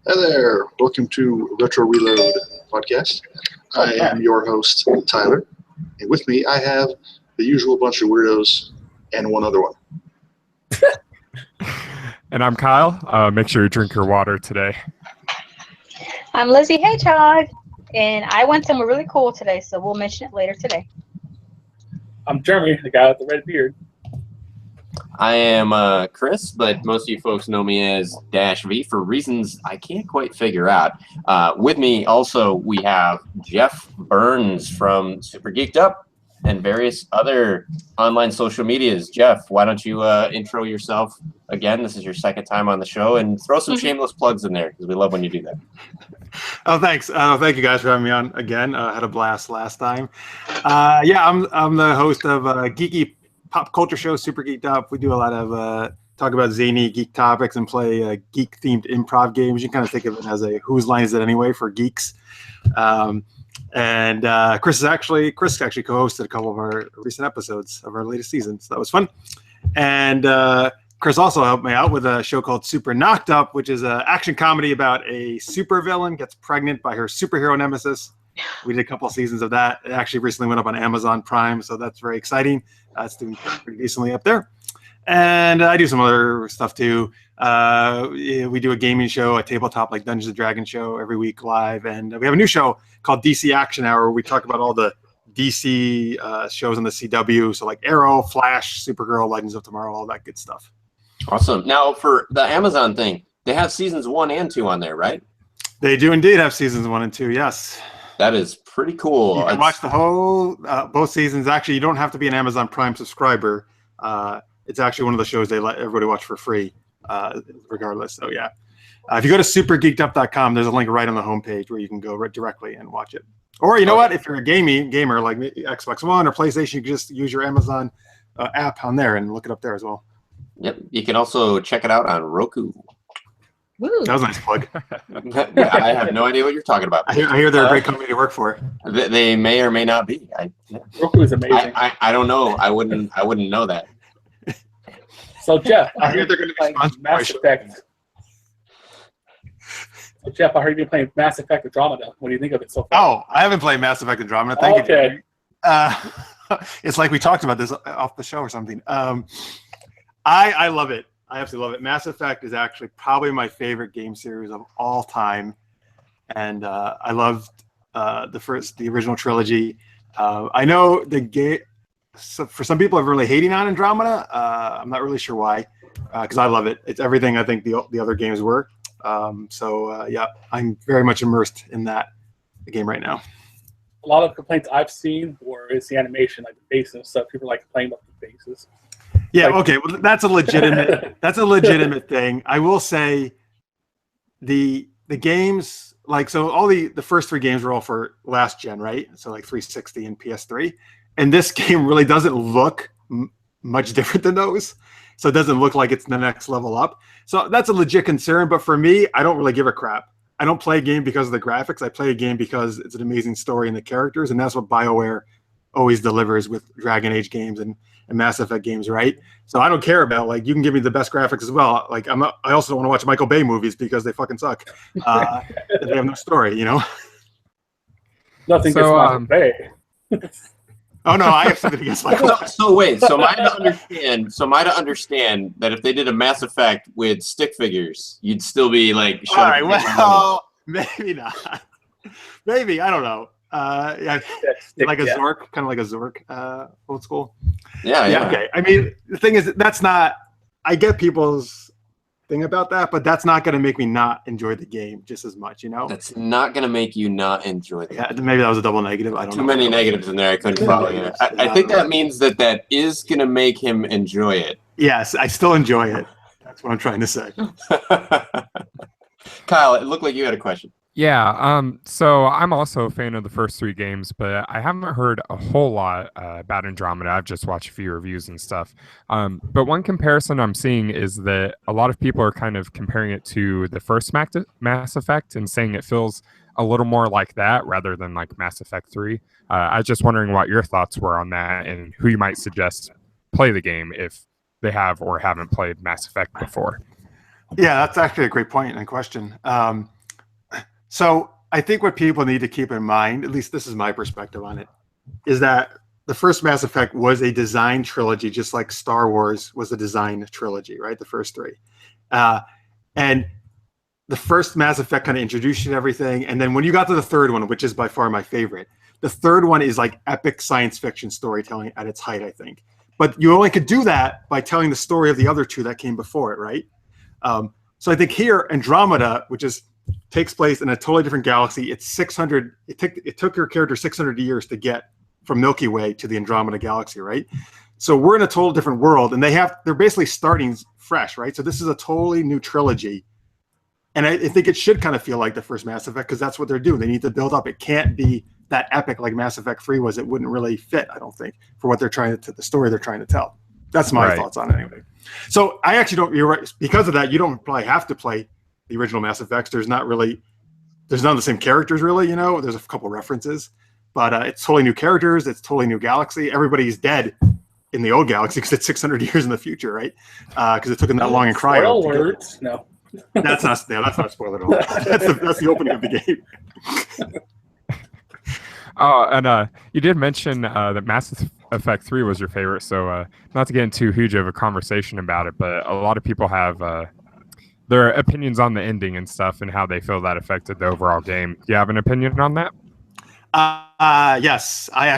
Hi there. Welcome to Retro Reload podcast. I am your host, Tyler. And with me, I have the usual bunch of weirdos and one other one. And I'm Kyle. Make sure you drink your water today. I'm Lizzie Hedgehog, and I went somewhere really cool today, so we'll mention it later today. I'm Jeremy, the guy with the red beard. I am Chris, but most of you folks know me as DashV for reasons I can't quite figure out. With me also, we have Jeff Burns from Super Geeked Up and various other online social medias. Jeff, why don't you intro yourself again? This is your second time on the show, and throw some shameless plugs in there because we love when you do that. Oh, thanks. Thank you guys for having me on again. Had a blast last time. I'm the host of Geeky Pop Culture Show, Super Geeked Up. We do a lot of talk about zany geek topics and play geek-themed improv games. You can kind of think of it as a Whose Line Is It Anyway for geeks. Chris actually co-hosted a couple of our recent episodes of our latest season, so that was fun. And Chris also helped me out with a show called Super Knocked Up, which is an action comedy about a supervillain gets pregnant by her superhero nemesis. We did a couple of seasons of that. It actually recently went up on Amazon Prime, so that's very exciting. It's doing pretty decently up there. And I do some other stuff too. We do a gaming show, a tabletop like Dungeons & Dragons show every week live. And we have a new show called DC Action Hour where we talk about all the DC shows on the CW. So like Arrow, Flash, Supergirl, Legends of Tomorrow, all that good stuff. Awesome. Now for the Amazon thing, they have seasons 1 and 2 on there, right? They do indeed have seasons 1 and 2, yes. That is pretty cool. You can watch the whole, both seasons. Actually, you don't have to be an Amazon Prime subscriber. It's actually one of the shows they let everybody watch for free, regardless. So yeah, if you go to supergeekedup.com, there's a link right on the homepage where you can go right directly and watch it. Or you know what? If you're a gamer like Xbox One or PlayStation, you can just use your Amazon app on there and look it up there as well. Yep. You can also check it out on Roku. Woo. That was a nice plug. I have no idea what you're talking about. I hear they're a great company to work for. They may or may not be. Roku is amazing. I don't know. I wouldn't know that. So Jeff, I hear they're going to be sponsored by Mass Effect. So Jeff, I heard you've been playing Mass Effect Andromeda. What do you think of it so far? Oh, I haven't played Mass Effect Andromeda. Thank you. It's like we talked about this off the show or something. I love it. I absolutely love it. Mass Effect is actually probably my favorite game series of all time, and I loved the original trilogy. I know the game. So for some people, are really hating on Andromeda. I'm not really sure why, because I love it. It's everything I think the other games were. Yeah, I'm very much immersed in the game right now. A lot of complaints I've seen is the animation, like the faces and stuff. People like playing with the faces. Yeah, okay. Well, that's a legitimate thing. I will say the games, like, so all the first 3 games were all for last gen, right? So like 360 and PS3. And this game really doesn't look much different than those. So it doesn't look like it's the next level up. So that's a legit concern. But for me, I don't really give a crap. I don't play a game because of the graphics. I play a game because it's an amazing story and the characters. And that's what BioWare always delivers with Dragon Age games and Mass Effect games, right? So I don't care about, like, you can give me the best graphics as well. Like, I also don't want to watch Michael Bay movies because they fucking suck. They have no story, you know? Nothing against Michael Bay. Oh no, I have something against Michael Bay. So wait, so am I to understand that if they did a Mass Effect with stick figures, you'd still be like, all right, well, maybe not. Maybe, I don't know. Like a Zork, kind of like a Zork, old school. Yeah. Okay. I mean, the thing is, that's not. I get people's thing about that, but that's not going to make me not enjoy the game just as much. You know. That's not going to make you not enjoy the game. Maybe that was a double negative. I don't know. Too many negatives in there. I couldn't follow you. I think that means that is going to make him enjoy it. Yes, I still enjoy it. That's what I'm trying to say. Kyle, it looked like you had a question. Yeah, so I'm also a fan of the first 3 games, but I haven't heard a whole lot about Andromeda. I've just watched a few reviews and stuff. But one comparison I'm seeing is that a lot of people are kind of comparing it to the first Mass Effect and saying it feels a little more like that rather than like Mass Effect 3. I was just wondering what your thoughts were on that and who you might suggest play the game if they have or haven't played Mass Effect before. Yeah, that's actually a great point and question. So I think what people need to keep in mind, at least this is my perspective on it, is that the first Mass Effect was a design trilogy, just like Star Wars was a design trilogy, right? The first three. And the first Mass Effect kind of introduced you to everything. And then when you got to the third one, which is by far my favorite, the third one is like epic science fiction storytelling at its height, I think. But you only could do that by telling the story of the other two that came before it, right? So I think here, Andromeda, which takes place in a totally different galaxy, it's 600. It took your character 600 years to get from Milky Way to the Andromeda galaxy, right? So we're in a total different world, and they're basically starting fresh, right? So this is a totally new trilogy, and I think it should kind of feel like the first Mass Effect because that's what they're doing. They need to build up. It can't be that epic like Mass Effect 3 was. It wouldn't really fit, I don't think, for what they're trying to the story they're trying to tell. That's my thoughts on it anyway. So I actually don't. You're right. Because of that, you don't probably have to play the original Mass Effects. There's none of the same characters really. You know, there's a couple references, but it's totally new characters. It's totally new galaxy. Everybody's dead in the old galaxy because it's 600 years in the future, right? Because it took them that long in cryo. Words. No. That's not a spoiler at all. That's the opening of the game. Oh, and you did mention that Mass Effect 3 was your favorite, so not to get into huge of a conversation about it, but a lot of people have their opinions on the ending and stuff and how they feel that affected the overall game. Do you have an opinion on that? Yes, I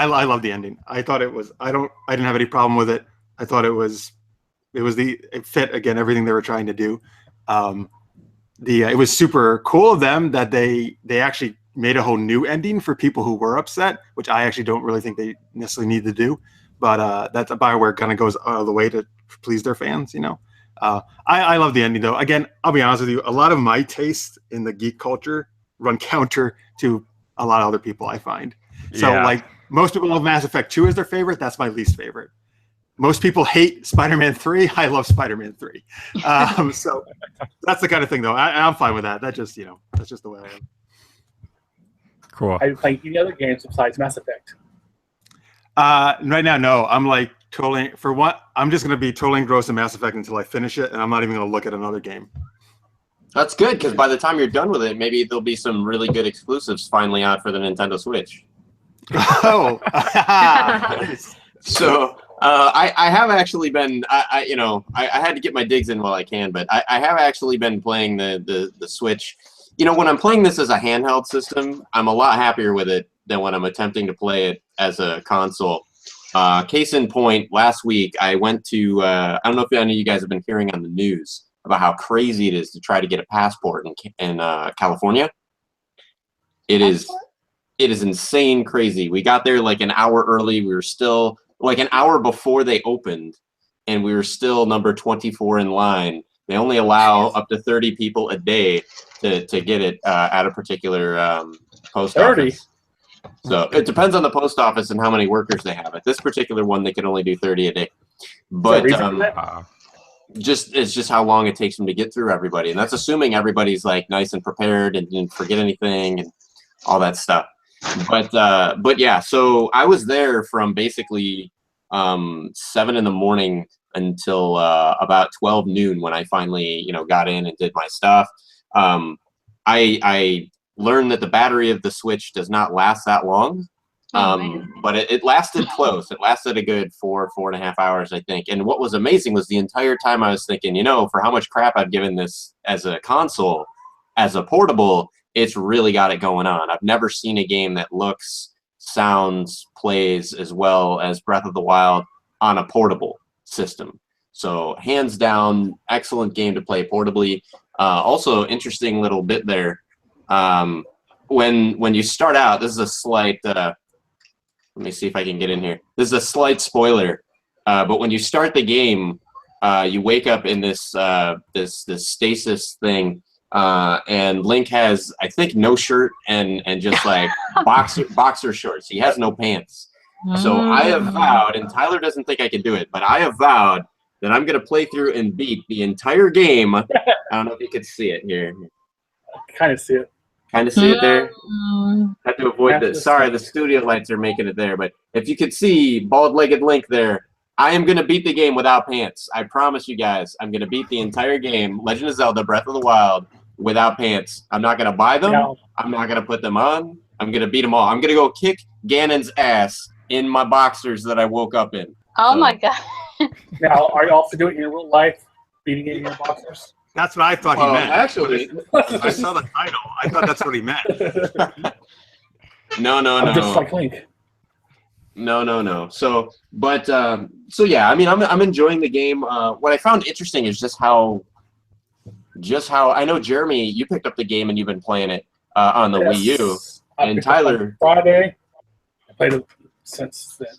love the ending. I thought it was. I didn't have any problem with it. I thought it fit again everything they were trying to do. It was super cool of them that they actually made a whole new ending for people who were upset, which I actually don't really think they necessarily need to do. But that's BioWare kind of goes out of the way to please their fans, you know. I love the ending though. Again, I'll be honest with you. A lot of my taste in the geek culture run counter to a lot of other people, I find. So like most people love Mass Effect 2 as their favorite. That's my least favorite. Most people hate Spider-Man 3. I love Spider-Man 3. So that's the kind of thing though. I'm fine with that. That's just the way I am. Cool. Are you playing any other games besides Mass Effect? Right now, no. I'm like I'm just going to be totally engrossed in Mass Effect until I finish it, and I'm not even going to look at another game. That's good, because by the time you're done with it, maybe there'll be some really good exclusives finally out for the Nintendo Switch. Oh. So I have actually been, I had to get my digs in while I can, but I have actually been playing the Switch. You know, when I'm playing this as a handheld system, I'm a lot happier with it than when I'm attempting to play it as a console. Case in point, last week I went to, I don't know if any of you guys have been hearing on the news about how crazy it is to try to get a passport in California. It is insane crazy. We got there like an hour early. We were still like an hour before they opened, and we were still number 24 in line. They only allow up to 30 people a day to get it at a particular post 30. office. So it depends on the post office and how many workers they have. At this particular one, they can only do 30 a day. But it's just how long it takes them to get through everybody, and that's assuming everybody's like nice and prepared and didn't forget anything and all that stuff. But yeah, so I was there from basically 7 in the morning until about 12 noon when I finally got in and did my stuff. I learned that the battery of the Switch does not last that long. But it lasted close. It lasted a good 4.5 hours, I think. And what was amazing was the entire time I was thinking, for how much crap I've given this as a console, as a portable, it's really got it going on. I've never seen a game that looks, sounds, plays as well as Breath of the Wild on a portable system. So hands down, excellent game to play portably. Also, interesting little bit there. When you start out, this is a slight. Let me see if I can get in here. This is a slight spoiler, but when you start the game, you wake up in this this stasis thing, and Link has, I think, no shirt and just like boxer shorts. He has no pants. So I have vowed, and Tyler doesn't think I can do it, but I have vowed that I'm going to play through and beat the entire game. I don't know if you could see it here. Kind of see it. Kind of see it there. I have to avoid the. Sorry, the studio lights are making it there. But if you could see bald-legged Link there, I am going to beat the game without pants. I promise you guys. I'm going to beat the entire game, Legend of Zelda Breath of the Wild, without pants. I'm not going to buy them. No. I'm not going to put them on. I'm going to beat them all. I'm going to go kick Ganon's ass in my boxers that I woke up in. Oh So- my god. Now, are you also doing it in real life, beating it in your boxers? That's what I thought he Well, meant. actually, I saw the title. I thought that's what he meant. no. I'm just like Link. No. So yeah. I mean, I'm enjoying the game. What I found interesting is just how I know, Jeremy, you picked up the game and you've been playing it on the Wii U. I And picked it up Tyler- on Friday. I played it since then.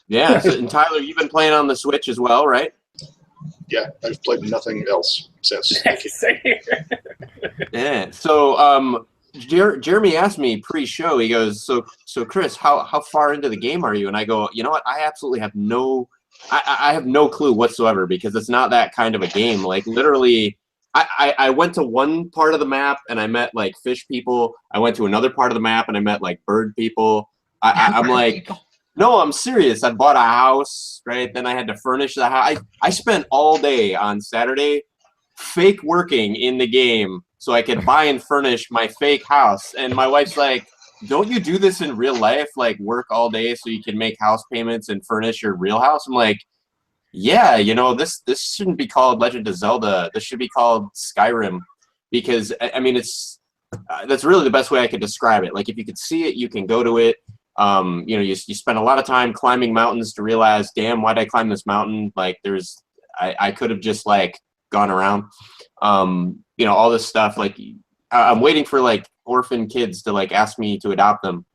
Yeah. And Tyler, you've been playing on the Switch as well, right? Yeah, I've played nothing else since. Same here. Yeah. So Jeremy asked me pre-show. He goes, "So Chris, how far into the game are you?" And I go, "You know what? I absolutely have no, I have no clue whatsoever, because it's not that kind of a game. Like literally, I went to one part of the map and I met like fish people. I went to another part of the map and I met like bird people. I'm like, no, I'm serious. I bought a house, right? Then I had to furnish the house. I spent all day on Saturday fake working in the game so I could buy and furnish my fake house. And my wife's like, don't you do this in real life? Like work all day so you can make house payments and furnish your real house? I'm like, yeah, you know, this shouldn't be called Legend of Zelda. This should be called Skyrim, because I mean, it's that's really the best way I could describe it. Like if you could see it, you can go to it. You know, you spend a lot of time climbing mountains to realize, damn, why'd I climb this mountain? Like I could have just like gone around, you know, all this stuff. Like I'm waiting for like orphan kids to like ask me to adopt them.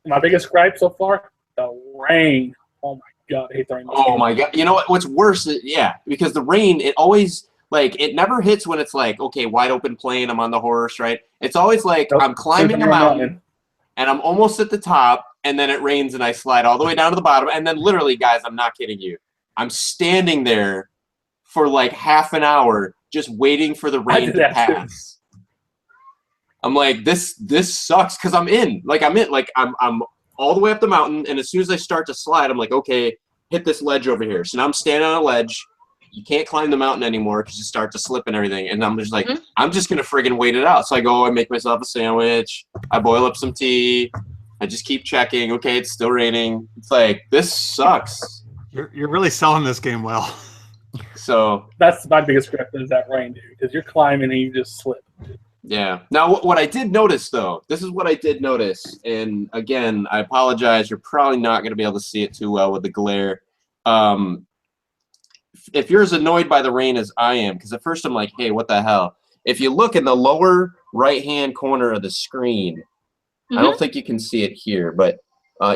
My biggest gripe so far, the rain. Oh my god, I hate the rain. Oh my god. You know what? What's worse is, yeah, because the rain, it always, like, it never hits when it's like, okay, wide open plain, I'm on the horse, right? It's always like, Nope. I'm climbing a mountain, and I'm almost at the top, and then it rains, and I slide all the way down to the bottom, and then literally, guys, I'm not kidding you, I'm standing there for like half an hour just waiting for the rain to pass. I'm like, this sucks, because I'm all the way up the mountain, and as soon as I start to slide, I'm like, okay, hit this ledge over here. So now I'm standing on a ledge. You can't climb the mountain anymore because you start to slip and everything. And I'm just like, I'm just going to friggin' wait it out. So I go, I make myself a sandwich. I boil up some tea. I just keep checking. Okay, it's still raining. It's like, this sucks. You're really selling this game well. So that's my biggest gripe is that rain, dude, because you're climbing and you just slip. yeah. Now, what I did notice, though, this is what I did notice. And again, I apologize. You're probably not going to be able to see it too well with the glare. If you're as annoyed by the rain as I am, because at first I'm like, hey, what the hell? If you look in the lower right-hand corner of the screen, I don't think you can see it here, but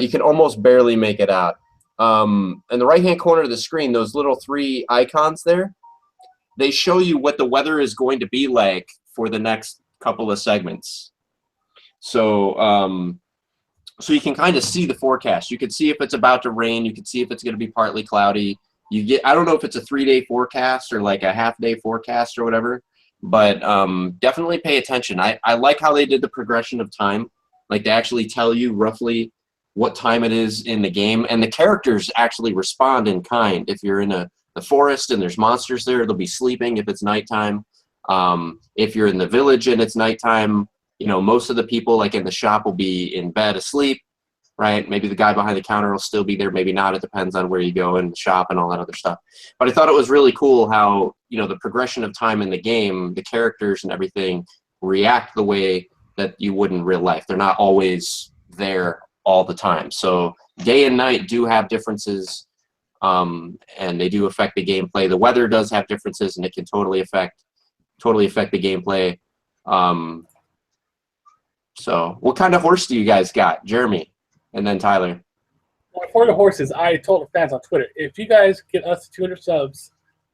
you can almost barely make it out. In the right-hand corner of the screen, those little 3 icons there, they show you what the weather is going to be like for the next couple of segments. So so you can kind of see the forecast. You can see if it's about to rain. You can see if it's going to be partly cloudy. You get, I don't know if it's a 3-day forecast or like a half-day forecast or whatever, but definitely pay attention. I like how they did the progression of time. Like they actually tell you roughly what time it is in the game, and the characters actually respond in kind. If you're in the forest and there's monsters there, they'll be sleeping if it's nighttime. If you're in the village and it's nighttime, you know, most of the people like in the shop will be in bed asleep, right? Maybe the guy behind the counter will still be there, maybe not. It depends on where you go in the shop and all that other stuff. But I thought it was really cool how, you know, the progression of time in the game, the characters and everything react the way that you would in real life. They're not always there all the time. So day and night do have differences, and they do affect the gameplay. The weather does have differences, and it can totally affect the gameplay. So what kind of horse do you guys got? Jeremy, and then Tyler. Well, for the horses, I told the fans on Twitter, if you guys get us to 200 subs,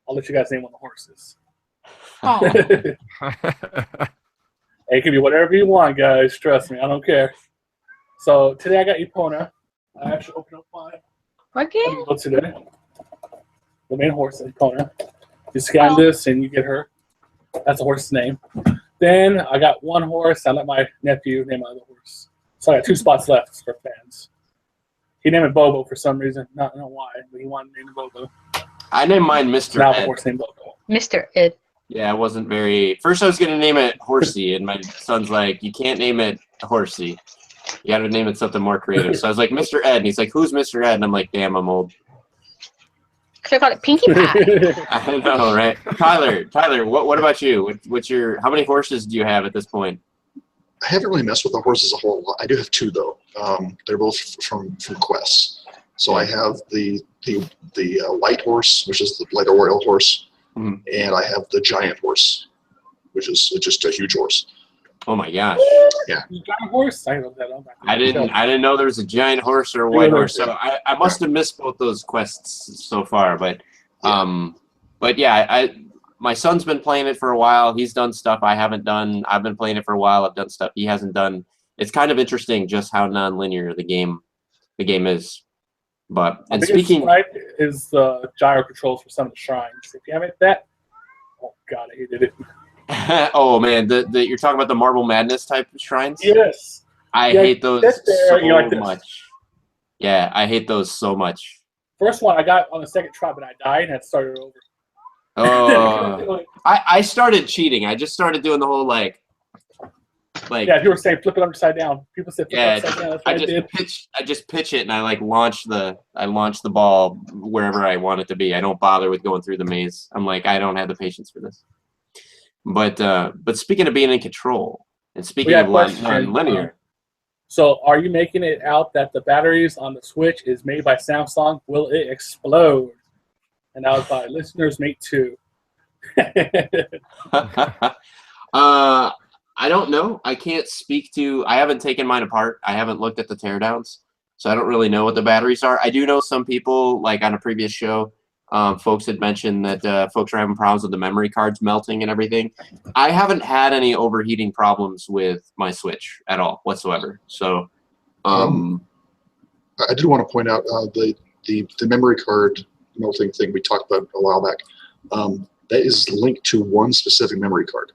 I'll let you guys name one of the horses. It can be whatever you want, guys. Trust me, I don't care. So today I got Epona. I actually opened up my book today. The main horse, Epona. You scan this and you get her. That's the horse's name. Then I got one horse. I let my nephew name my other horse. So I got 2 spots left for fans. He named it Bobo for some reason. Not know why, but he wanted to name it Bobo. I named mine Mr. Now Ed. the horse named Bobo. Mr. Ed. Yeah, I wasn't very. First, I was gonna name it Horsey, and my son's like, "You can't name it Horsey. You got to name it something more creative." So I was like, "Mr. Ed," and he's like, "Who's Mr. Ed?" And I'm like, "Damn, I'm old." Should I call it Pinkie Pie? I know, right? Tyler, what about you? What's your? How many horses do you have at this point? I haven't really messed with the horses a whole lot. I do have two though. They're both from Quest. So I have the light horse, which is the light royal horse, and I have the giant horse, which is just a huge horse. Oh my gosh! Yeah, Giant horse. I know that. I didn't know there was a giant horse or a white horse. So I must have missed both those quests so far. But yeah, my son's been playing it for a while. He's done stuff I haven't done. I've been playing it for a while. I've done stuff he hasn't done. It's kind of interesting just how non-linear the game is. But and speaking, is the gyro controls for some of the shrines. If you haven't that, oh god, I hated it. Oh man, you're talking about the Marble Madness type of shrines? Yes. I hate those so like much. Yeah, I hate those so much. First one I got on the second try, but I died and had to start it over. Oh, I started cheating. I just started doing the whole like yeah, people were saying flip it upside down. People said flip it upside down. I just pitch it and I like launch the ball wherever I want it to be. I don't bother with going through the maze. I'm like, I don't have the patience for this. But speaking of being in control and speaking of non-linear. So are you making it out that the batteries on the Switch is made by Samsung? Will it explode? And that was by Listener's Mate 2. I don't know. I can't speak to. I haven't taken mine apart. I haven't looked at the teardowns, so I don't really know what the batteries are. I do know some people, like on a previous show, folks had mentioned that folks are having problems with the memory cards melting and everything. I haven't had any overheating problems with my Switch at all whatsoever. So, I did want to point out the memory card melting thing we talked about a while back. That is linked to one specific memory card.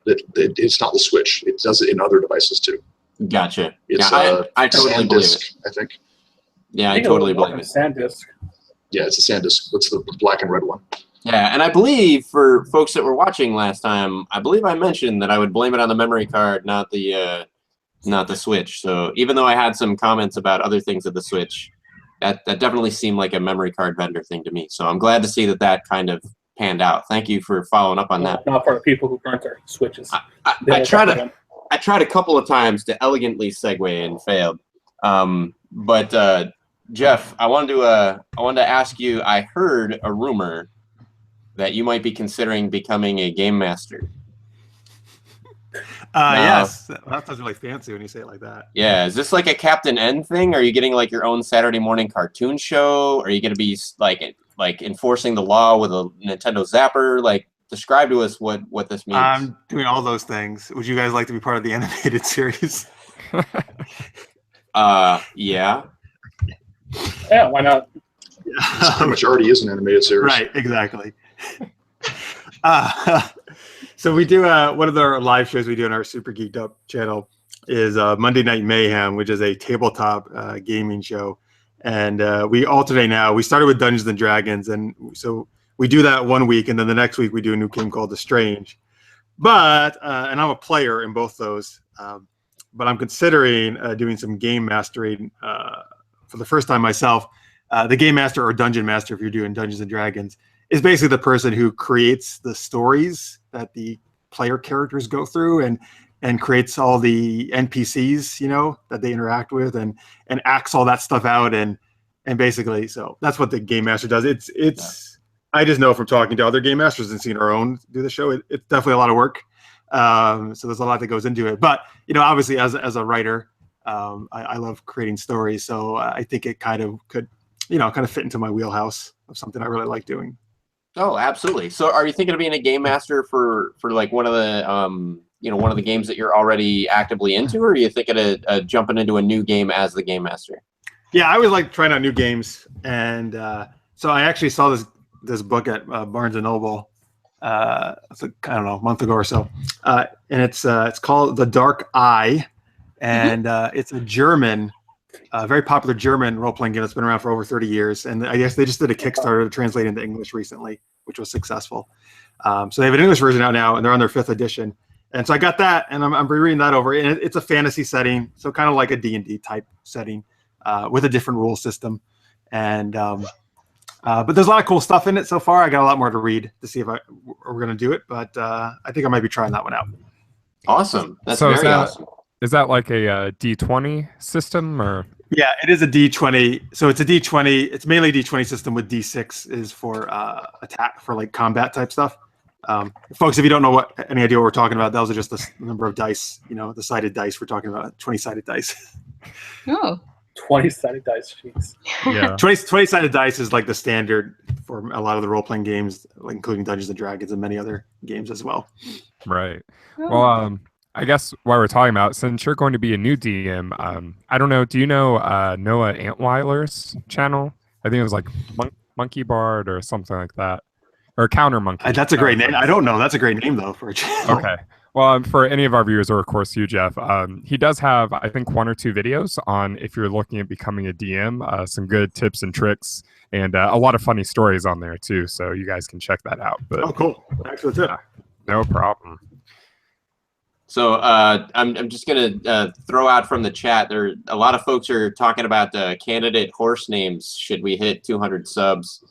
It's not the Switch. It does it in other devices too. Gotcha. It's I totally believe it. I think. Yeah, I totally believe it. SanDisk. Yeah, it's a SanDisk. It's the black and red one. Yeah, and I believe for folks that were watching last time, I believe I mentioned that I would blame it on the memory card, not the Switch. So even though I had some comments about other things of the Switch, that definitely seemed like a memory card vendor thing to me. So I'm glad to see that kind of panned out. Thank you for following up on that. Not for the people who burnt their Switches. I tried a couple of times to elegantly segue and failed. But Jeff, I wanted to ask you. I heard a rumor that you might be considering becoming a game master. Yes, that sounds really fancy when you say it like that. Yeah, is this like a Captain N thing? Are you getting like your own Saturday morning cartoon show? Are you going to be like enforcing the law with a Nintendo Zapper? Like, describe to us what this means. I'm doing all those things. Would you guys like to be part of the animated series? Yeah. Yeah, why not? It pretty much already is an animated series. Right, exactly. So we do one of the live shows we do on our Super Geeked Up channel is Monday Night Mayhem, which is a tabletop gaming show. And we alternate now. We started with Dungeons and Dragons, and so we do that one week, and then the next week we do a new game called The Strange. But and I'm a player in both those. But I'm considering doing some game mastering for the first time myself. The game master or dungeon master, if you're doing Dungeons and Dragons, is basically the person who creates the stories that the player characters go through and creates all the NPCs, that they interact with and acts all that stuff out and basically, so that's what the game master does. It's I just know from talking to other game masters and seeing our own do the show, it's definitely a lot of work. So there's a lot that goes into it. But obviously as a writer, I love creating stories. So I think it kind of could, kind of fit into my wheelhouse of something I really like doing. Oh, absolutely. So are you thinking of being a game master for like one of the one of the games that you're already actively into, or are you thinking of jumping into a new game as the game master? Yeah, I always like trying out new games, and so I actually saw this book at Barnes and Noble. I don't know, a month ago or so, and it's called The Dark Eye, and it's a German a very popular German role-playing game that's been around for over 30 years. And I guess they just did a Kickstarter to translate into English recently, which was successful. So they have an English version out now, and they're on their 5th edition. And so I got that, and I'm rereading that over. And it's a fantasy setting, so kind of like a D&D type setting with a different rule system. And but there's a lot of cool stuff in it so far. I got a lot more to read to see if we're going to do it, but I think I might be trying that one out. Awesome. That's very awesome. Is that like a D20 system or? Yeah, it is a D20. So it's a D20. It's mainly a D20 system with D6 is for attack, for like combat type stuff. Folks, if you don't know any idea what we're talking about, those are just the number of dice, the sided dice we're talking about, 20-sided dice. Oh. 20-sided dice, jeez. Yeah. 20-sided dice is like the standard for a lot of the role-playing games, like including Dungeons and Dragons and many other games as well. Right. Well, I guess while we're talking about, since you're going to be a new DM, I don't know, do you know Noah Antweiler's channel? I think it was like Monkey Bard or something like that. Or Counter Monkey. That's a great name. I don't know. That's a great name, though, for a channel. Okay. Well, for any of our viewers, or of course you, Jeff, he does have, I think, 1 or 2 videos on if you're looking at becoming a DM, some good tips and tricks, and a lot of funny stories on there, too. So you guys can check that out. But, cool. Thanks for the tip. No problem. So I'm just gonna throw out from the chat. There, a lot of folks are talking about candidate horse names. Should we hit 200 subs?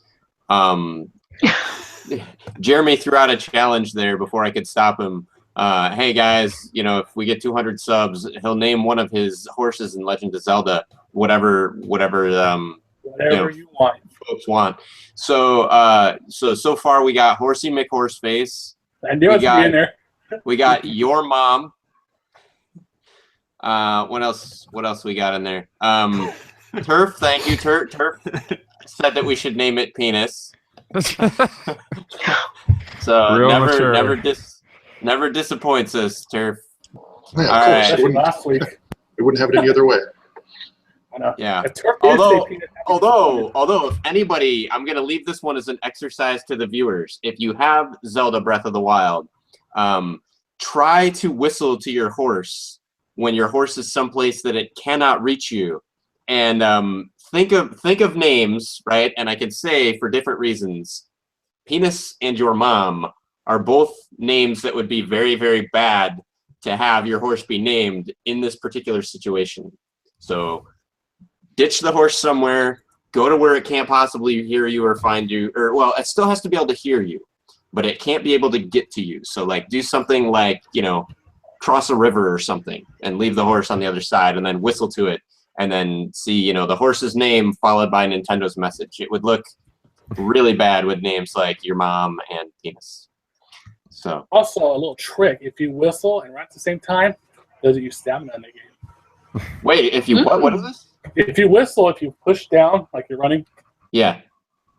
Jeremy threw out a challenge there before I could stop him. Hey guys, if we get 200 subs, he'll name one of his horses in Legend of Zelda, whatever you want. Folks want. So far we got Horsey McHorseface. I knew it would be in there. We got your mom. What else we got in there? Turf, thank you, Turf. Said that we should name it Penis. So never disappoints us, Turf. Yeah, all right. Last week. It wouldn't have it any other way. I know. Yeah. Although if anybody, I'm gonna leave this one as an exercise to the viewers. If you have Zelda Breath of the Wild, try to whistle to your horse when your horse is someplace that it cannot reach you, and think of names, right? And I can say for different reasons, Penis and your mom are both names that would be very, very bad to have your horse be named in this particular situation. So ditch the horse somewhere, go to where it can't possibly hear you or find you, or well, it still has to be able to hear you, but it can't be able to get to you. So like do something like, cross a river or something and leave the horse on the other side and then whistle to it and then see, the horse's name followed by Nintendo's message. It would look really bad with names like your mom and Penis. So also a little trick, if you whistle and run at the same time, does it use stamina in the game? Wait, if you what is this? If you whistle, if you push down like you're running. Yeah.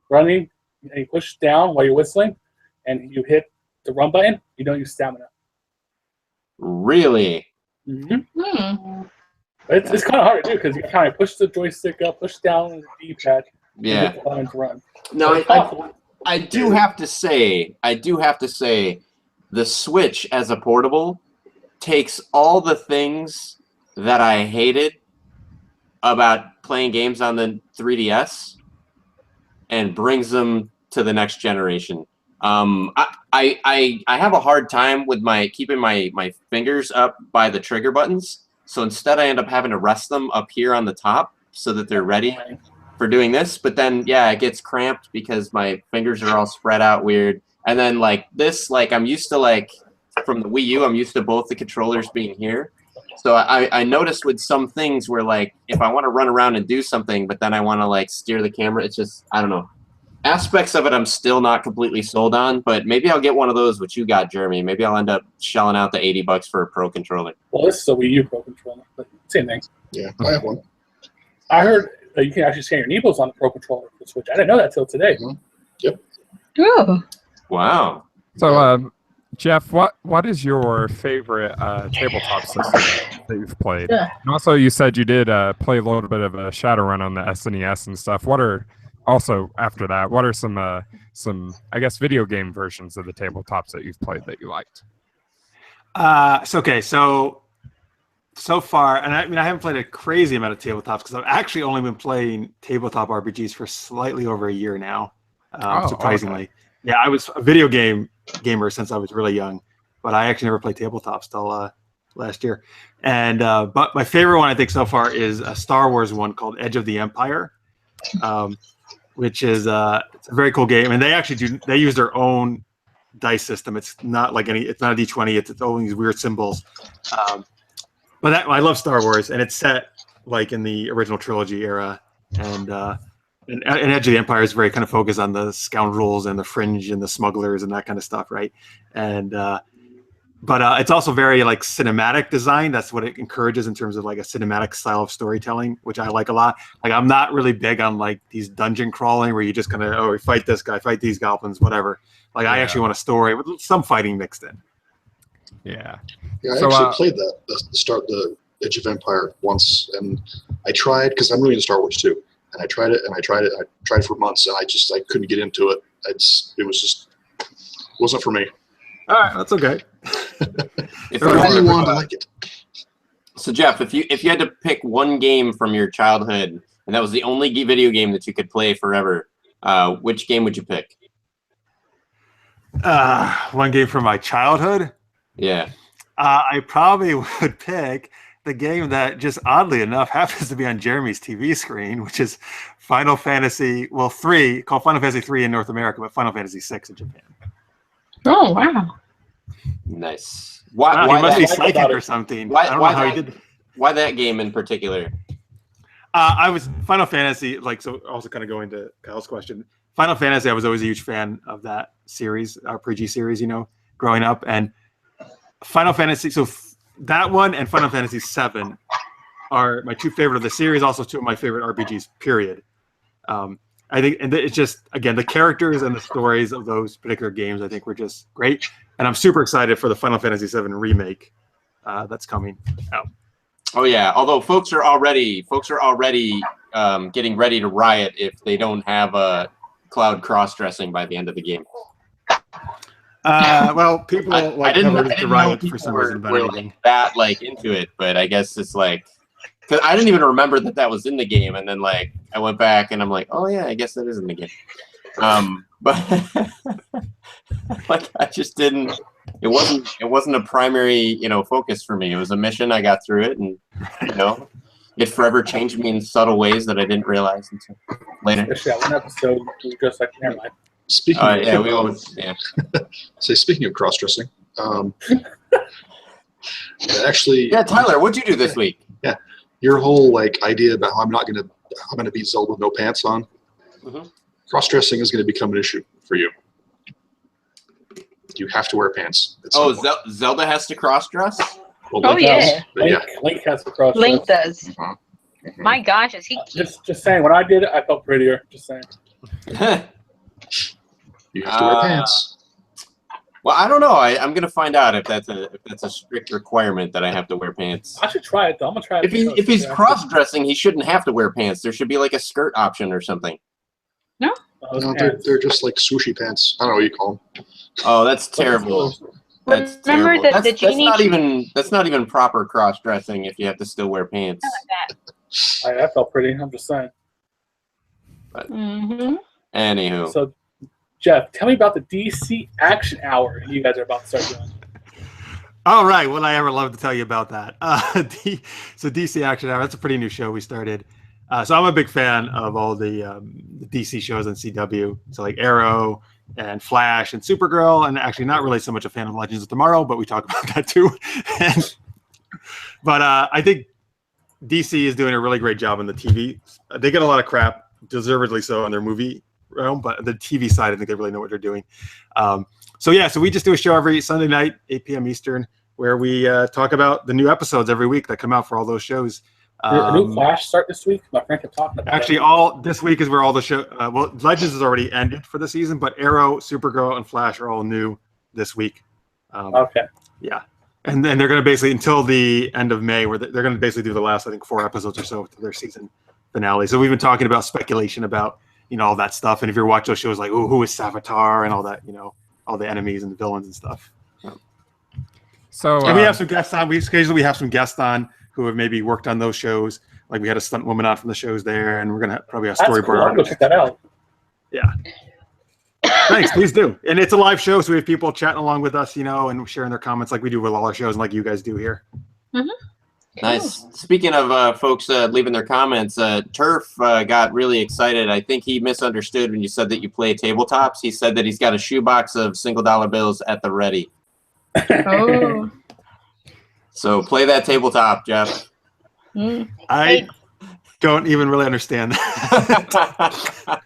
Running and you push down while you're whistling and you hit the run button, you don't use stamina. Really? Mm-hmm. It's kind of hard to do because you kind of push the joystick up, push down on the D-pad. Yeah. And run. No, I do have to say, the Switch as a portable takes all the things that I hated about playing games on the 3DS and brings them to the next generation. I have a hard time with keeping my fingers up by the trigger buttons. So instead I end up having to rest them up here on the top so that they're ready for doing this. But then, yeah, it gets cramped because my fingers are all spread out weird. And then like this, I'm used to from the Wii U, I'm used to both the controllers being here. So I noticed with some things where if I want to run around and do something, but then I want to steer the camera, it's just, I don't know. Aspects of it I'm still not completely sold on, but maybe I'll get one of those which you got, Jeremy. Maybe I'll end up shelling out the $80 for a Pro controller. Well, this is a Wii U Pro controller, but same thing. Yeah, I have one. I heard you can actually scan your kneebles on the Pro controller for the Switch. I didn't know that till today. Mm-hmm. Yep. Oh. Wow. So, Jeff, what is your favorite tabletop system that you've played? Yeah. And also, you said you did play a little bit of a Shadowrun on the SNES and stuff. What are some I guess video game versions of the tabletops that you've played that you liked? So so far, and I haven't played a crazy amount of tabletops because I've actually only been playing tabletop RPGs for slightly over a year now. Surprisingly, okay. Yeah, I was a video gamer since I was really young, but I actually never played tabletops till last year. And but my favorite one I think so far is a Star Wars one called Edge of the Empire, which is it's a very cool game. And they use their own dice system. It's not like it's not a D20. It's all these weird symbols. But I love Star Wars, and it's set like in the original trilogy era. And Edge of the Empire is very kind of focused on the scoundrels and the fringe and the smugglers and that kind of stuff, right? And but it's also very like cinematic design. That's what it encourages in terms of like a cinematic style of storytelling, which I like a lot. Like I'm not really big on like these dungeon crawling where you just kind of we fight this guy, fight these goblins, whatever. Like I actually want a story with some fighting mixed in. Yeah. Yeah, I actually played the Edge of Empire once, and I tried because I'm really into Star Wars too. And I tried it for months, and I couldn't get into it. It wasn't for me. All right, that's okay. If I really wanted to like it. So Jeff, if you had to pick one game from your childhood, and that was the only video game that you could play forever, which game would you pick? One game from my childhood? Yeah. I probably would pick the game that just oddly enough happens to be on Jeremy's TV screen, which is Final Fantasy, 3, called Final Fantasy 3 in North America, but Final Fantasy 6 in Japan. Oh, wow. Nice. Why he must be psychic or something. I don't know how he did. Why that game in particular? I was Final Fantasy, so also kind of going to Kyle's question. Final Fantasy, I was always a huge fan of that series, RPG series, growing up. And Final Fantasy, so that one and Final Fantasy 7 are my two favorite of the series, also two of my favorite RPGs, period. I think, and it's just, again, the characters and the stories of those particular games, I think were just great. And I'm super excited for the Final Fantasy 7 remake that's coming out. Oh yeah, although folks are already getting ready to riot if they don't have cloud cross-dressing by the end of the game. Well, people to riot for some reason about anything. That into it, but I guess it's because I didn't even remember that was in the game, and then I went back and I'm like, oh yeah, I guess that is in the game. But I just didn't. It wasn't a primary focus for me. It was a mission. I got through it, and it forever changed me in subtle ways that I didn't realize until later. Especially that one episode, just never mind. Speaking of cross-dressing, actually, yeah, Tyler, what'd you do this week? Yeah, your whole idea about how I'm gonna beat Zelda with no pants on. Mm-hmm. Cross-dressing is going to become an issue for you. You have to wear pants. Zelda has to cross-dress? Well, Link has to cross-dress. Link does. Mm-hmm. My gosh, is he cute? Just saying, when I did it, I felt prettier. Just saying. You have to wear pants. Well, I don't know. I'm gonna find out if that's a strict requirement that I have to wear pants. I should try it though. I'm gonna try it. If he's cross-dressing, he shouldn't have to wear pants. There should be a skirt option or something. No. No, they're just like swooshy pants. I don't know what you call them. Oh, that's terrible. That's Remember terrible. The genie. That's not even proper cross-dressing if you have to still wear pants. Like that felt pretty. I'm just saying. But, anywho. So, Jeff, tell me about the DC Action Hour you guys are about to start doing. All right. Would I ever love to tell you about that? So DC Action Hour, that's a pretty new show we started. So I'm a big fan of all the DC shows on CW. So Arrow and Flash and Supergirl, and actually not really so much a fan of Legends of Tomorrow, but we talk about that too. But I think DC is doing a really great job on the TV. They get a lot of crap, deservedly so, on their movie realm, but the TV side, I think they really know what they're doing. So we just do a show every Sunday night, 8 p.m. Eastern, where we talk about the new episodes every week that come out for all those shows. A new Flash start this week? My friend kept talking about actually, this week is where all the show. Legends has already ended for the season, but Arrow, Supergirl, and Flash are all new this week. Okay. Yeah, and then they're going to basically until the end of May, where they're going to basically do the last, I think, 4 episodes or so to their season finale. So we've been talking about speculation about all that stuff, and if you watch those shows, like who is Savitar and all that, all the enemies and the villains and stuff. So and we have some guests on. We occasionally have some guests on. who have maybe worked on those shows. Like we had a stunt woman on from the shows there, and we're gonna probably have That's storyboard. cool. I'll go check that out. Yeah. Thanks, please do. And it's a live show, so we have people chatting along with us, and sharing their comments like we do with all our shows and like you guys do here. Mm-hmm. Nice. Speaking of folks leaving their comments, Turf got really excited. I think he misunderstood when you said that you play tabletops. He said that he's got a shoebox of $1 bills at the ready. Oh. So play that tabletop, Jeff. I don't even really understand that.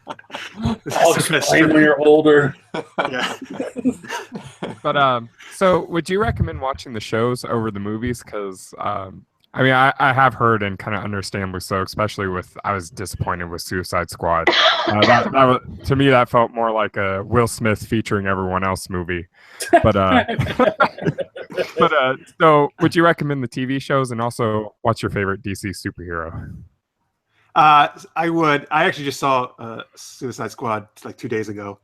I'll explain when you're older. Yeah. But so would you recommend watching the shows over the movies? Because I mean, I have heard, and kind of understandably so, especially with, I was disappointed with Suicide Squad. That was, to me, that felt more like a Will Smith featuring everyone else movie. But so would you recommend the TV shows, and also what's your favorite DC superhero? I would. I actually just saw Suicide Squad like 2 days ago,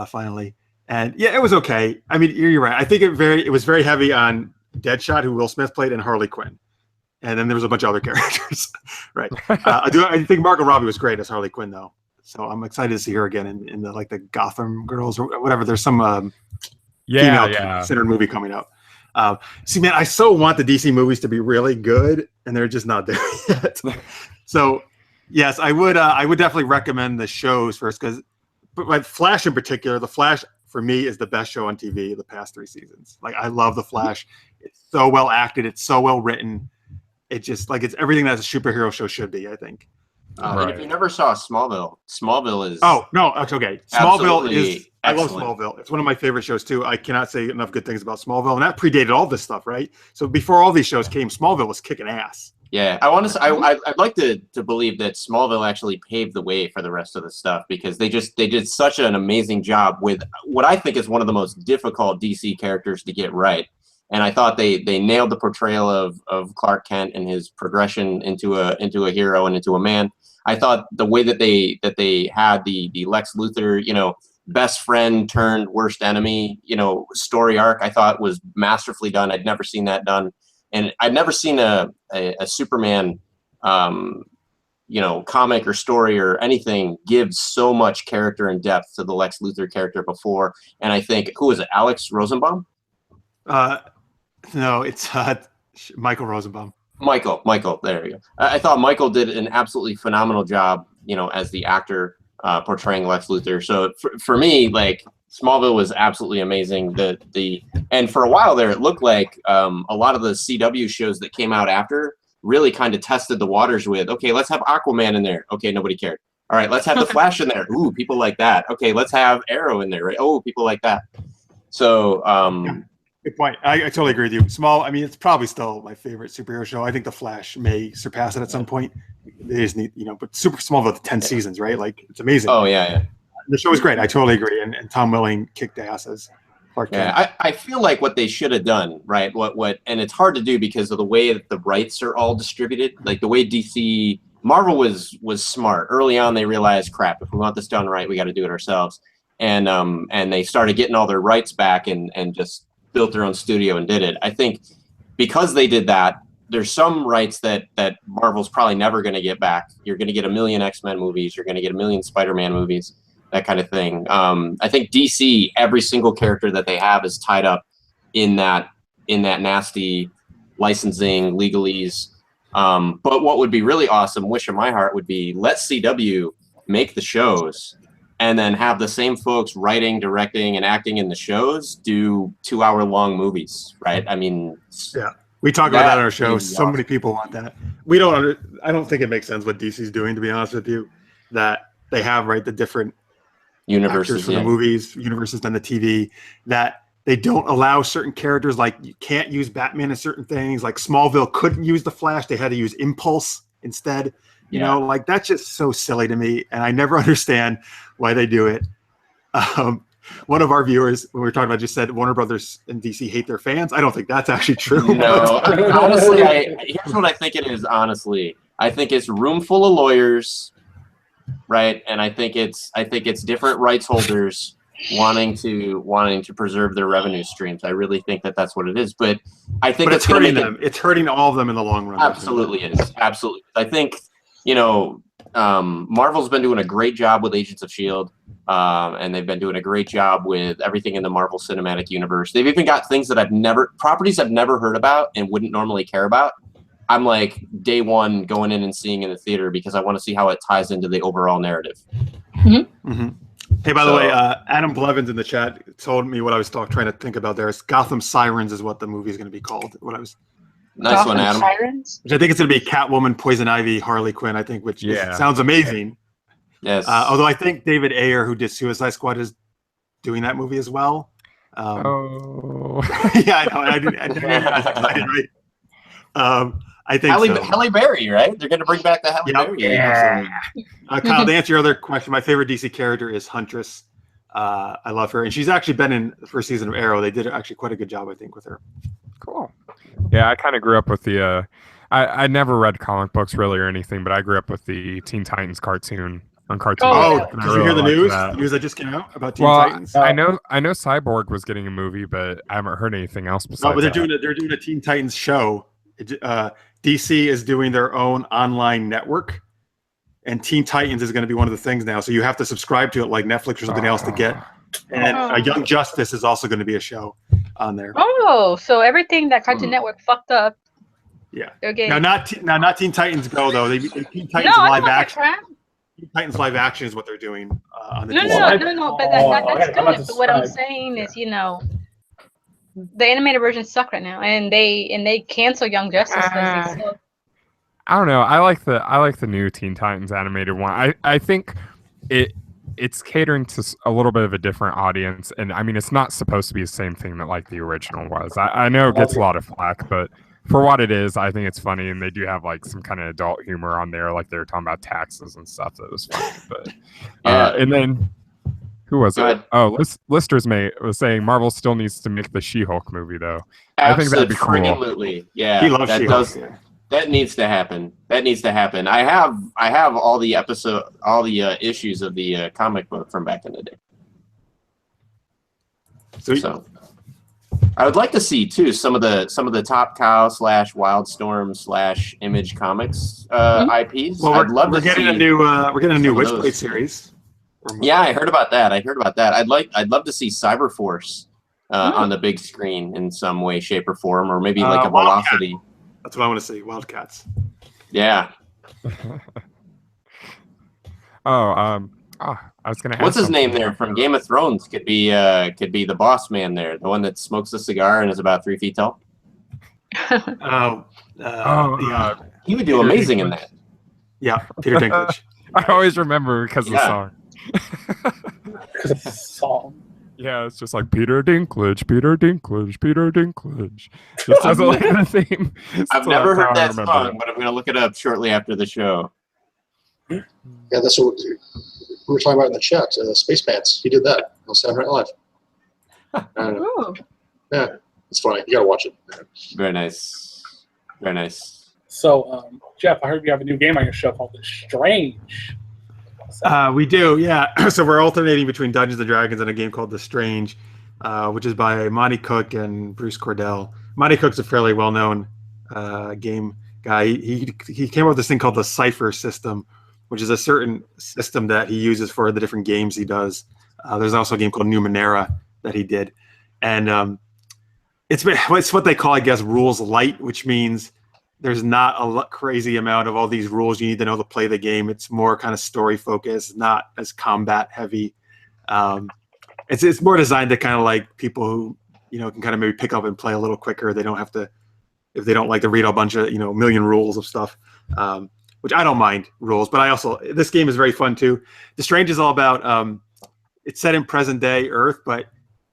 finally, and yeah, it was okay. I mean, you're right. I think it was very heavy on Deadshot, who Will Smith played, and Harley Quinn, and then there was a bunch of other characters. Right. I think Margot Robbie was great as Harley Quinn, though. So I'm excited to see her again in the like the Gotham Girls or whatever. There's some female-centered movie coming out. See, man, I so want the DC movies to be really good, and they're just not there yet. So. Yes, I would definitely recommend the shows first, but Flash in particular, The Flash for me is the best show on TV the past 3 seasons. Like I love The Flash. It's so well acted. It's so well written. It just like it's everything that a superhero show should be, I think. And if you never saw Smallville is. Oh no, okay. Smallville is. excellent. I love Smallville. It's one of my favorite shows too. I cannot say enough good things about Smallville, and that predated all this stuff, right? So before all these shows came, Smallville was kicking ass. Yeah, I'd like to believe that Smallville actually paved the way for the rest of the stuff, because they did such an amazing job with what I think is one of the most difficult DC characters to get right. And I thought they nailed the portrayal of Clark Kent and his progression into a hero and into a man. I thought the way that they had the Lex Luthor, best friend turned worst enemy, story arc, I thought was masterfully done. I'd never seen that done. And I'd never seen a Superman, comic or story or anything give so much character and depth to the Lex Luthor character before. And I think, who is it, Alex Rosenbaum? No, it's Michael Rosenbaum. Michael, there you go. I thought Michael did an absolutely phenomenal job, as the actor portraying Lex Luthor. So for me, like, Smallville was absolutely amazing. And for a while there, it looked like a lot of the CW shows that came out after really kind of tested the waters with, okay, let's have Aquaman in there. Okay, nobody cared. All right, let's have the Flash in there. Ooh, people like that. Okay, let's have Arrow in there. Right? Oh, people like that. So, good point. I totally agree with you. It's probably still my favorite superhero show. I think the Flash may surpass it at some point. They just need, but Super Smallville, 10 seasons, right? Like, it's amazing. Oh yeah. The show was great. I totally agree. And Tom Welling kicked ass as Clark Kent. Yeah, I feel like what they should have done, right? And it's hard to do because of the way that the rights are all distributed. Like the way Marvel was smart. Early on, they realized, crap, if we want this done right, we got to do it ourselves. And they started getting all their rights back and just built their own studio and did it. I think because they did that, there's some rights that Marvel's probably never going to get back. You're going to get 1 million X-Men movies. You're going to get 1 million Spider-Man movies. That kind of thing. I think DC, every single character that they have is tied up in that nasty licensing legalese. But what would be really awesome, wish of my heart, would be let CW make the shows and then have the same folks writing, directing, and acting in the shows do 2-hour-long movies, right? I mean, yeah, we talk about that on our show. So many people want that. I don't think it makes sense what DC's doing, to be honest with you, that they have the different universes for the movies, universes than the TV, that they don't allow certain characters, like you can't use Batman in certain things, like Smallville couldn't use the Flash, they had to use Impulse instead. You know, like that's just so silly to me, and I never understand why they do it. One of our viewers, when we were talking about, just said Warner Brothers and DC hate their fans. I don't think that's actually true. No, honestly, here's what I think it is. Honestly, I think it's a room full of lawyers, right? And I think it's different rights holders wanting to preserve their revenue streams. I really think that that's what it is. But I think it's hurting them. It's hurting all of them in the long run. Absolutely is. Absolutely. I think, Marvel's been doing a great job with Agents of S.H.I.E.L.D. And they've been doing a great job with everything in the Marvel Cinematic Universe. They've even got things that properties I've never heard about and wouldn't normally care about. I'm like day one going in and seeing in the theater because I want to see how it ties into the overall narrative. Mm-hmm. Mm-hmm. Hey, by the way, Adam Blevins in the chat told me what I was trying to think about there. It's Gotham Sirens is what the movie is going to be called. Nice Gotham one, Adam. Sirens? Which I think it's going to be Catwoman, Poison Ivy, Harley Quinn, I think, which sounds amazing. Yes. Although I think David Ayer, who did Suicide Squad, is doing that movie as well. Yeah, I know. I didn't excited, right? I think Halle Berry, right? They're going to bring back the Halle Berry. Yeah. Kyle, to answer your other question, my favorite DC character is Huntress. I love her, and she's actually been in the first season of Arrow. They did actually quite a good job, I think, with her. Cool. Yeah, I kind of grew up with the. I never read comic books really or anything, but I grew up with the Teen Titans cartoon on Cartoon. Did you hear the news? The news that just came out about Teen Titans. I know Cyborg was getting a movie, but I haven't heard anything else besides. But they're doing a Teen Titans show. DC is doing their own online network, and Teen Titans is going to be one of the things now. So you have to subscribe to it like Netflix or something else to get. And Young Justice is also going to be a show on there. Oh, so everything that Cartoon Network fucked up. Yeah. Okay. Now not Teen Titans Go though. Teen Titans live action. Teen Titans live action is what they're doing on the. No. But that's good. But what I'm saying is, the animated versions suck right now, and they cancel Young Justice. I don't know. I like the new Teen Titans animated one. I think it's catering to a little bit of a different audience, and I mean it's not supposed to be the same thing that like the original was. I know it gets a lot of flack, but for what it is, I think it's funny, and they do have like some kind of adult humor on there, like they were talking about taxes and stuff. That was funny, but and then. Who was it? Oh, Lister's mate was saying Marvel still needs to make the She-Hulk movie, though. I think that'd be cool. Absolutely, yeah. He loves She-Hulk. That needs to happen. I have all the issues of the comic book from back in the day. So I would like to see too some of the Top Cow / Wildstorm / Image Comics IPs. Well, we're getting a new Witchblade series. Yeah, I heard about that. I'd love to see Cyberforce on the big screen in some way, shape, or form, or maybe like a Velocity. That's what I want to see. Wildcats. Yeah. I was gonna. What's his name there from Game of Thrones? Could be the boss man there, the one that smokes a cigar and is about 3 feet tall. He would do amazing in that. Yeah, Peter Dinklage. I always remember because of the song. Because of the song. Yeah, it's just like Peter Dinklage. Just as like the theme. I've never heard that song, but I'm going to look it up shortly after the show. Yeah, that's what we were talking about in the chat. Space Pants. He did that on Saturday Night Live. Yeah, it's funny. You got to watch it. Very nice. Very nice. So, Jeff, I heard you have a new game on your show called The Strange. We do, yeah. So we're alternating between Dungeons & Dragons and a game called The Strange, which is by Monty Cook and Bruce Cordell. Monty Cook's a fairly well-known game guy. He came up with this thing called the Cypher system, which is a certain system that he uses for the different games he does. There's also a game called Numenera that he did. And it's what they call, I guess, rules light, which means there's not a crazy amount of all these rules you need to know to play the game. It's more kind of story focused, not as combat heavy. It's more designed to kind of like people who can kind of maybe pick up and play a little quicker. They don't have to, if they don't like to read a bunch of million rules of stuff, which I don't mind rules. But this game is very fun too. The Strange is all about it's set in present day Earth, but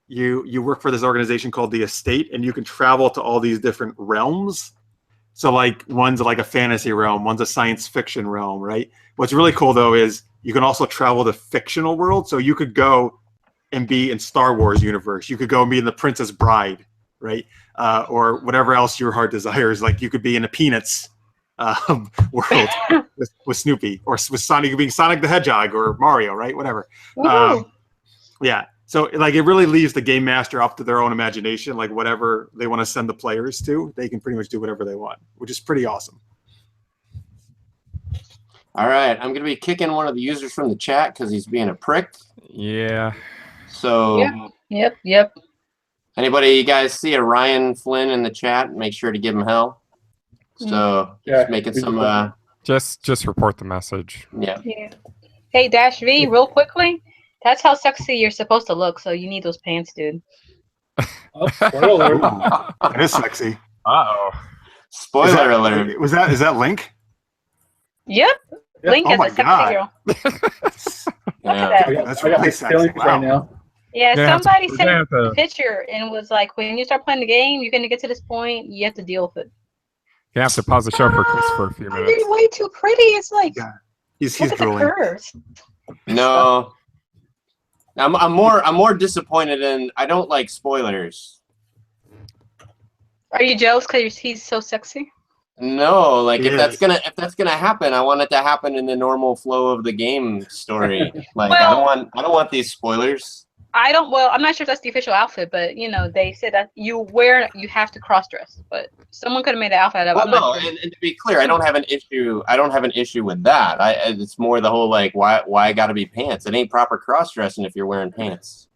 you work for this organization called the Estate, and you can travel to all these different realms. So like one's like a fantasy realm, one's a science fiction realm, right? What's really cool though is you can also travel to fictional world. So you could go and be in Star Wars universe. You could go and be in the Princess Bride, right? Or whatever else your heart desires. Like you could be in a Peanuts world with Snoopy, or with Sonic, being Sonic the Hedgehog or Mario, right? Whatever. Yeah. So like it really leaves the game master up to their own imagination. Like whatever they want to send the players to, they can pretty much do whatever they want, which is pretty awesome. All right, I'm gonna be kicking one of the users from the chat because he's being a prick. Yeah. So. Yep. Anybody, you guys see a Ryan Flynn in the chat? Make sure to give him hell. So just making some. Just report the message. Yeah. Hey, DashV, real quickly. That's how sexy you're supposed to look. So you need those pants, dude. Oh, spoiler. That is sexy. Uh-oh. Spoiler alert. Is that Link? Yep. Link is a sexy girl. Yeah. That's really sexy. Wow. Right now. Yeah, somebody sent a picture and was like, when you start playing the game, you're going to get to this point, you have to deal with it. You have to pause the show for Chris for a few minutes. You're way too pretty. It's like, he's look at the curves. No. I'm more disappointed in, I don't like spoilers. Are you jealous because he's so sexy? No, like if that's gonna happen, I want it to happen in the normal flow of the game story. Like I don't want these spoilers. Well, I'm not sure if that's the official outfit, but you know, they said that you have to cross dress, but someone could have made an outfit out of it. Well, no, and to be clear, I don't have an issue with that. It's more the whole like why got to be pants? It ain't proper cross dressing if you're wearing pants.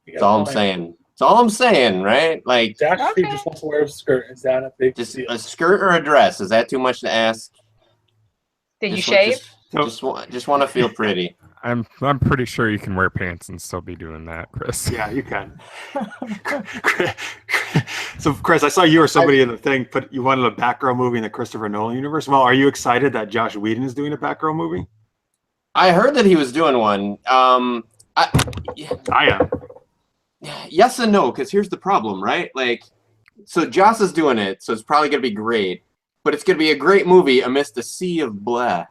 That's all I'm saying. That's all I'm saying, right? Like DashV just wants to wear a skirt. Is that a big just deal? a skirt or a dress? Is that too much to ask? Did you shave? Just want to feel pretty. I'm pretty sure you can wear pants and still be doing that, Chris. Yeah, you can. So, Chris, I saw you or somebody in the thing you wanted a Batgirl movie in the Christopher Nolan universe. Well, are you excited that Josh Whedon is doing a Batgirl movie? I heard that he was doing one. I am. Yes and no, because here's the problem, right? Like, so Joss is doing it, so it's probably gonna be great, but it's gonna be a great movie amidst a sea of blah.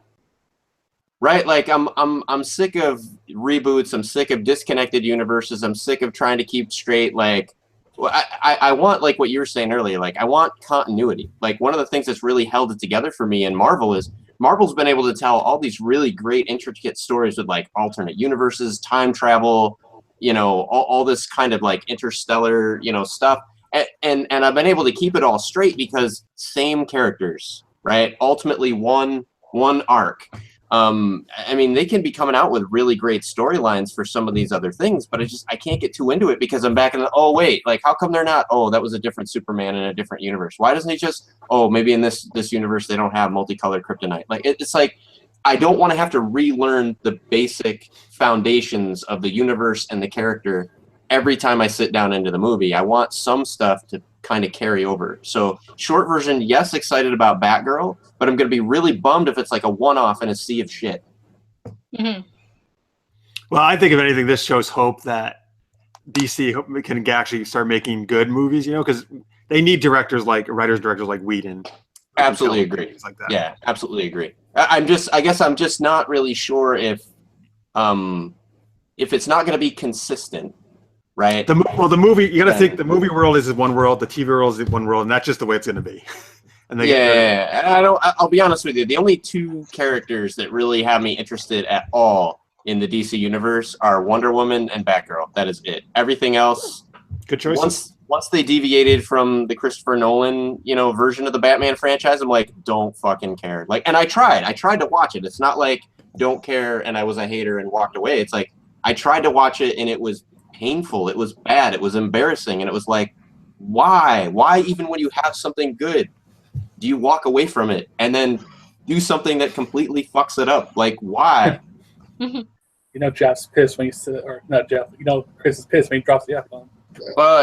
Right? Like I'm sick of reboots. I'm sick of disconnected universes. I'm sick of trying to keep straight. Like, I want like what you were saying earlier. Like, I want continuity. Like, one of the things that's really held it together for me in Marvel is Marvel's been able to tell all these really great, intricate stories with like alternate universes, time travel, you know, all this kind of like interstellar, you know, stuff. And I've been able to keep it all straight because same characters, right? Ultimately, one arc. I mean, they can be coming out with really great storylines for some of these other things, but I can't get too into it because I'm back in the, oh, wait, like, how come they're not, oh, that was a different Superman in a different universe. Why doesn't he just, oh, maybe in this universe they don't have multicolored kryptonite. Like, it's like, I don't want to have to relearn the basic foundations of the universe and the character every time I sit down into the movie. I want some stuff to kind of carry over. So short version, yes, excited about Batgirl, but I'm going to be really bummed if it's like a one-off in a sea of shit. Mm-hmm. Well, I think if anything, this shows hope that DC can actually start making good movies, you know, because they need directors like Whedon. Absolutely agree. Like that. Yeah, absolutely agree. I guess I'm just not really sure if it's not going to be consistent. Right. The movie, you got to think the movie world is one world, the TV world is one world, and that's just the way it's going to be. And I'll be honest with you. The only two characters that really have me interested at all in the DC universe are Wonder Woman and Batgirl. That is it. Everything else, good choice. Once they deviated from the Christopher Nolan, you know, version of the Batman franchise, I'm like, don't fucking care. Like, and I tried to watch it. It's not like don't care and I was a hater and walked away. It's like I tried to watch it and it was painful, it was bad, it was embarrassing, and it was like, why even when you have something good do you walk away from it and then do something that completely fucks it up? Like, why? You know, Jeff's pissed when you sit, or not Jeff, you know, Chris is pissed when he drops the F-bomb.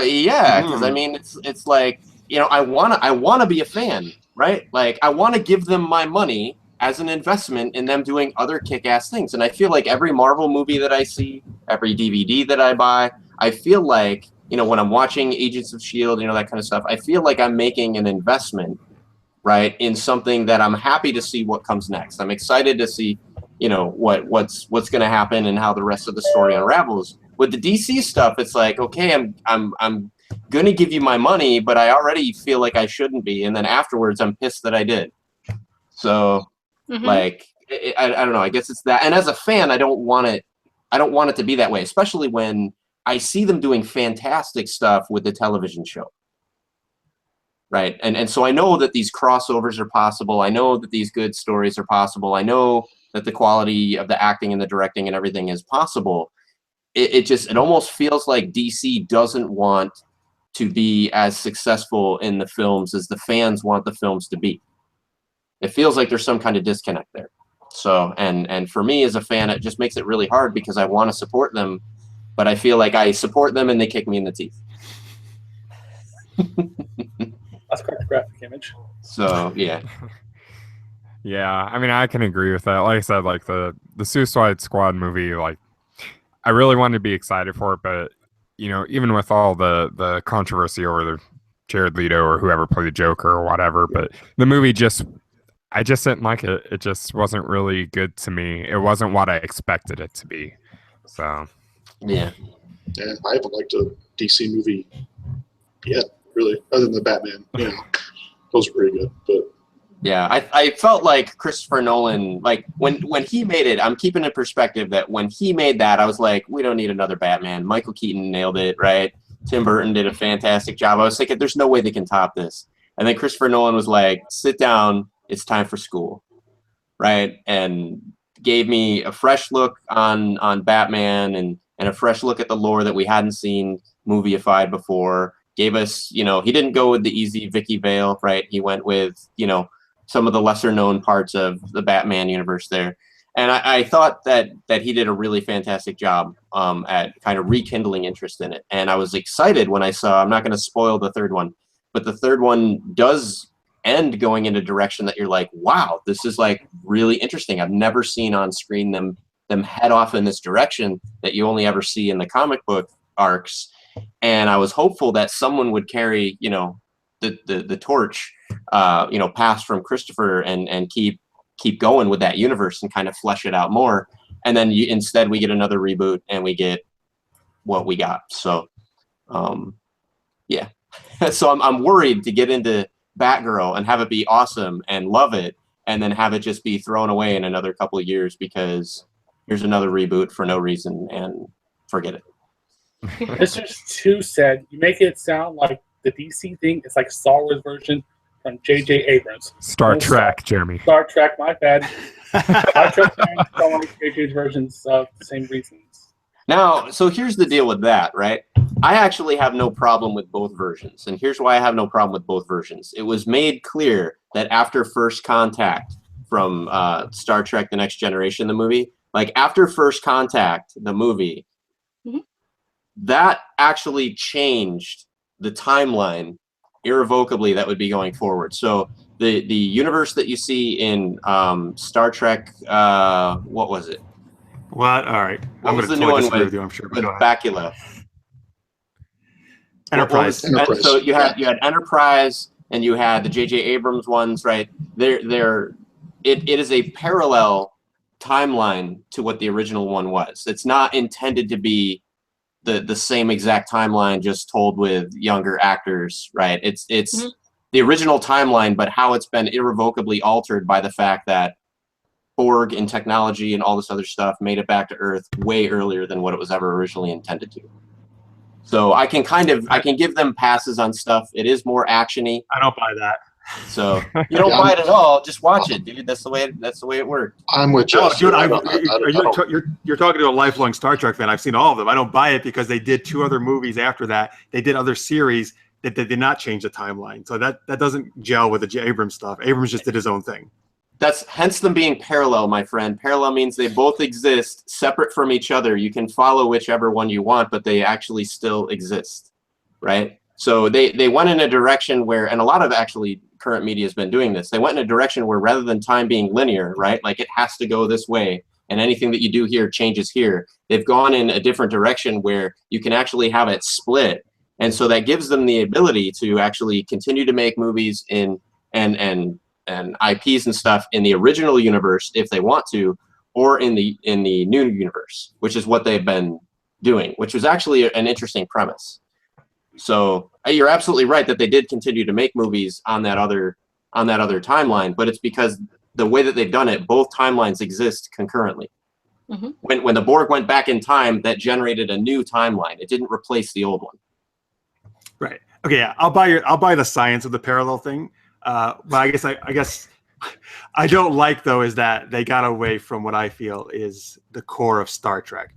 Yeah, because I mean, it's like, you know, I wanna be a fan, right? Like, I want to give them my money as an investment in them doing other kick-ass things. And I feel like every Marvel movie that I see, every DVD that I buy, I feel like, you know, when I'm watching Agents of S.H.I.E.L.D., you know, that kind of stuff, I feel like I'm making an investment, right, in something that I'm happy to see what comes next. I'm excited to see, you know, what's going to happen and how the rest of the story unravels. With the DC stuff, it's like, okay, I'm going to give you my money, but I already feel like I shouldn't be. And then afterwards, I'm pissed that I did. So... like, I don't know. I guess it's that. And as a fan, I don't want it I don't want it to be that way, especially when I see them doing fantastic stuff with the television show. Right. And so I know that these crossovers are possible. I know that these good stories are possible. I know that the quality of the acting and the directing and everything is possible. It almost feels like DC doesn't want to be as successful in the films as the fans want the films to be. It feels like there's some kind of disconnect there. So, and for me as a fan, it just makes it really hard because I want to support them, but I feel like I support them and they kick me in the teeth. That's quite a graphic image. So, yeah. Yeah, I mean, I can agree with that. Like I said, like the Suicide Squad movie, like I really wanted to be excited for it, but you know, even with all the controversy over the Jared Leto or whoever played the Joker or whatever, but the movie I just didn't like it. It just wasn't really good to me. It wasn't what I expected it to be. So, yeah. Yeah, I haven't liked a DC movie yet, really, other than the Batman. You know, those were pretty good, but. Yeah, I felt like Christopher Nolan, like when he made it, I'm keeping in perspective that when he made that, I was like, we don't need another Batman. Michael Keaton nailed it, right? Tim Burton did a fantastic job. I was thinking, there's no way they can top this. And then Christopher Nolan was like, sit down, it's time for school, right? And gave me a fresh look on Batman and a fresh look at the lore that we hadn't seen movieified before. Gave us, you know, he didn't go with the easy Vicky Vale, right? He went with, you know, some of the lesser known parts of the Batman universe there. And I thought that he did a really fantastic job at kind of rekindling interest in it. And I was excited when I saw, I'm not going to spoil the third one, but the third one does end going in a direction that you're like, wow, this is like really interesting. I've never seen on screen them head off in this direction that you only ever see in the comic book arcs. And I was hopeful that someone would carry, you know, the torch, you know, pass from Christopher and keep going with that universe and kind of flesh it out more. And then instead we get another reboot and we get what we got. So, yeah. So I'm worried to get into Batgirl and have it be awesome and love it, and then have it just be thrown away in another couple of years because here's another reboot for no reason and forget it. It's just too sad. You make it sound like the DC thing is like Star Wars version from J.J. Abrams. Star Trek, Jeremy. Star Trek, my bad. Star Trek fans don't like J.J.'s versions of the same reasons. Now, so here's the deal with that, right? I actually have no problem with both versions. And here's why I have no problem with both versions. It was made clear that after First Contact from Star Trek The Next Generation, the movie, like after First Contact, the movie, that actually changed the timeline irrevocably that would be going forward. So the universe that you see in Star Trek, what was it? What? All right. What was the new one with, I'm sure, with Bakula? Enterprise. And so you had Enterprise and you had the J.J. Abrams ones, right? It is a parallel timeline to what the original one was. It's not intended to be the same exact timeline, just told with younger actors, right? It's the original timeline, but how it's been irrevocably altered by the fact that Borg and technology and all this other stuff made it back to Earth way earlier than what it was ever originally intended to. So I can give them passes on stuff. It is more actiony. I don't buy that. So you don't buy it at all. Just watch it, dude. That's the way it worked. I'm with you. You're talking to a lifelong Star Trek fan. I've seen all of them. I don't buy it because they did 2 other movies after that. They did other series that did not change the timeline. So that doesn't gel with the J. Abrams stuff. Abrams just did his own thing. That's hence them being parallel, my friend. Parallel means they both exist separate from each other. You can follow whichever one you want, but they actually still exist, right? So they went in a direction where, and a lot of actually current media has been doing this, they went in a direction where rather than time being linear, right, like it has to go this way, and anything that you do here changes here, they've gone in a different direction where you can actually have it split. And so that gives them the ability to actually continue to make movies in and IPs and stuff in the original universe if they want to, or in the new universe, which is what they've been doing, which was actually an interesting premise. So you're absolutely right that they did continue to make movies on that other timeline, but it's because the way that they've done it, both timelines exist concurrently. When the Borg went back in time, that generated a new timeline. It didn't replace the old one. Right. Okay. Yeah. I'll buy the science of the parallel thing. But I guess I don't like though is that they got away from what I feel is the core of Star Trek.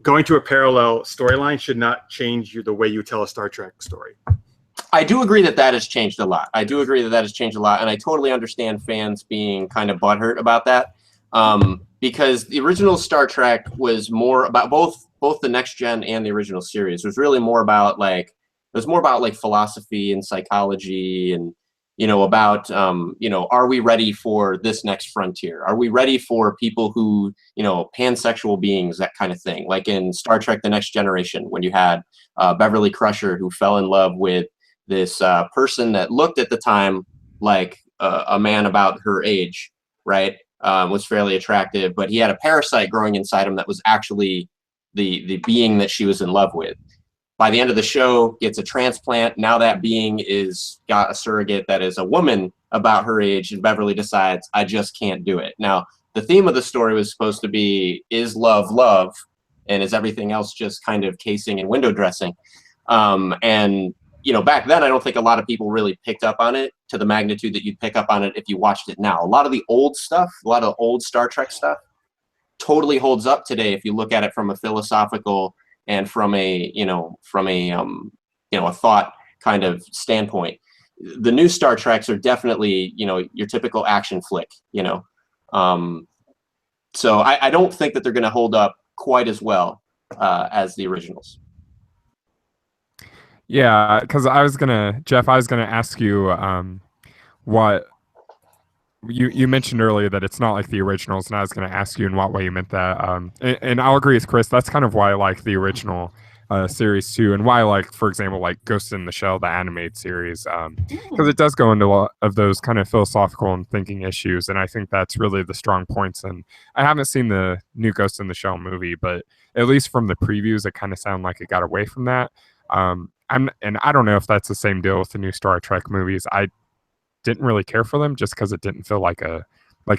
Going to a parallel storyline should not change the way you tell a Star Trek story. I do agree that has changed a lot. And I totally understand fans being kind of butthurt about that, because the original Star Trek was more about both the next gen and the original series. It was really more about like philosophy and psychology and about are we ready for this next frontier? Are we ready for people who pansexual beings, that kind of thing? Like in Star Trek: The Next Generation, when you had Beverly Crusher who fell in love with this person that looked at the time like a man about her age, right? Was fairly attractive, but he had a parasite growing inside him that was actually the being that she was in love with. By the end of the show, gets a transplant. Now that being got a surrogate that is a woman about her age, and Beverly decides, I just can't do it. Now, the theme of the story was supposed to be, is love love, and is everything else just kind of casing and window dressing? And back then, I don't think a lot of people really picked up on it to the magnitude that you'd pick up on it if you watched it now. A lot of the old stuff, a lot of old Star Trek stuff, totally holds up today if you look at it from a philosophical and from a thought kind of standpoint. The new Star Treks are definitely your typical action flick. So I don't think that they're going to hold up quite as well as the originals. Yeah, because Jeff, I was gonna ask you what you mentioned earlier that it's not like the originals, and I was gonna ask you in what way you meant that. And I'll agree with Chris. That's kind of why I like the original series too, and why I like, for example, like Ghost in the Shell, the animated series, because it does go into a lot of those kind of philosophical and thinking issues, and I think that's really the strong points. And I haven't seen the new Ghost in the Shell movie, but at least from the previews, it kind of sounded like it got away from that. And I don't know if that's the same deal with the new Star Trek movies. I didn't really care for them just because it didn't feel like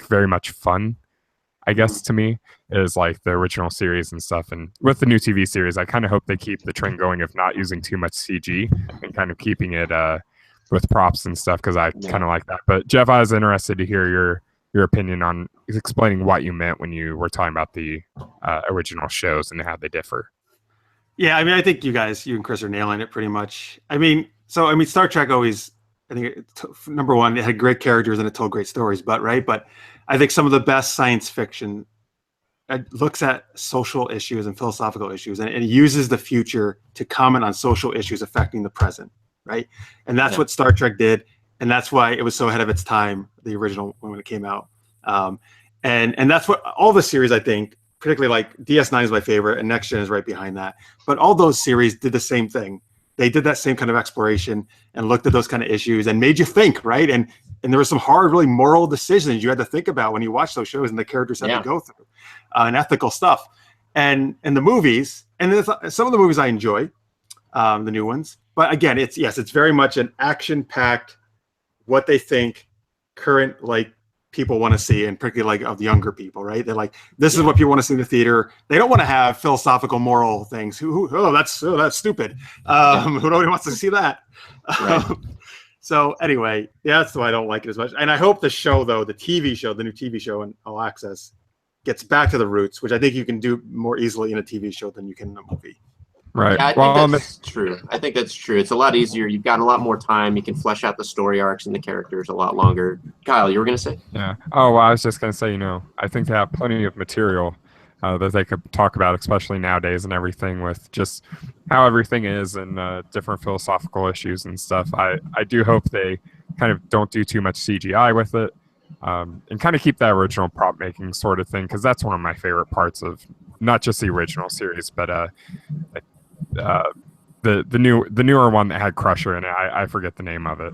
very much fun, I guess, to me, is like the original series and stuff. And with the new TV series, I kind of hope they keep the trend going of not using too much CG and kind of keeping it with props and stuff, because I kind of like that. But Jeff, I was interested to hear your opinion on explaining what you meant when you were talking about the original shows and how they differ. Yeah, I mean, I think you and Chris are nailing it pretty much. Star Trek always, I think, number one, it had great characters and it told great stories, but I think some of the best science fiction looks at social issues and philosophical issues, and it uses the future to comment on social issues affecting the present, right? And that's what Star Trek did, and that's why it was so ahead of its time, the original when it came out. And that's what all the series, I think, particularly like DS9 is my favorite, and Next Gen is right behind that. But all those series did the same thing. They did that same kind of exploration and looked at those kind of issues and made you think, right? And there were some hard, really moral decisions you had to think about when you watch those shows, and the characters had to go through, and ethical stuff. And the movies, and some of the movies I enjoy, the new ones. But again, it's very much an action-packed, what they think current people want to see, and particularly of the younger people, right? They're like, this is what people want to see in the theater. They don't want to have philosophical, moral things. That's stupid. Nobody wants to see that. Right. So anyway, that's why I don't like it as much. And I hope the show, though, the new TV show on All Access, gets back to the roots, which I think you can do more easily in a TV show than you can in a movie. Right. Yeah, I think that's true. I think that's true. It's a lot easier. You've got a lot more time. You can flesh out the story arcs and the characters a lot longer. Kyle, you were going to say? Yeah. Oh, well, I was just going to say, I think they have plenty of material that they could talk about, especially nowadays and everything, with just how everything is and different philosophical issues and stuff. I do hope they kind of don't do too much CGI with it, and kind of keep that original prop making sort of thing, because that's one of my favorite parts of not just the original series, but the newer one that had Crusher in it. I forget the name of it.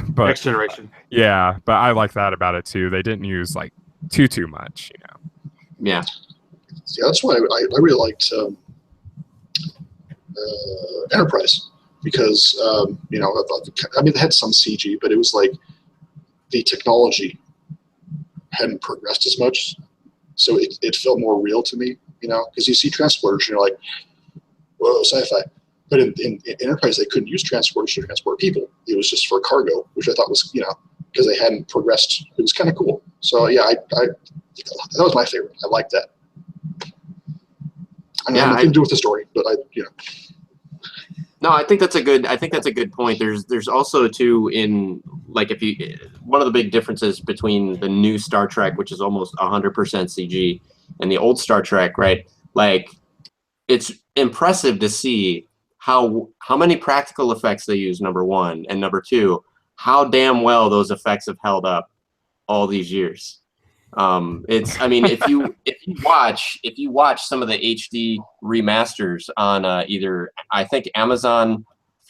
But Next Generation. Yeah, but I like that about it too. They didn't use too much, Yeah. Yeah, that's why I really liked Enterprise, because they had some CG, but it was like the technology hadn't progressed as much. so it felt more real to me, because you see transporters and you're like, whoa, sci-fi. But in Enterprise, they couldn't use transporters to transport people. It was just for cargo, which I thought was, because they hadn't progressed. It was kind of cool. So yeah, that was my favorite. I liked that. I mean, nothing to do with the story, but No, I think that's a good point. There's also too in like one of the big differences between the new Star Trek, which is almost 100% CG, and the old Star Trek, right? Like, it's impressive to see how many practical effects they use, number one, and number two, how damn well those effects have held up all these years. I mean, if you watch some of the HD remasters on either, I think Amazon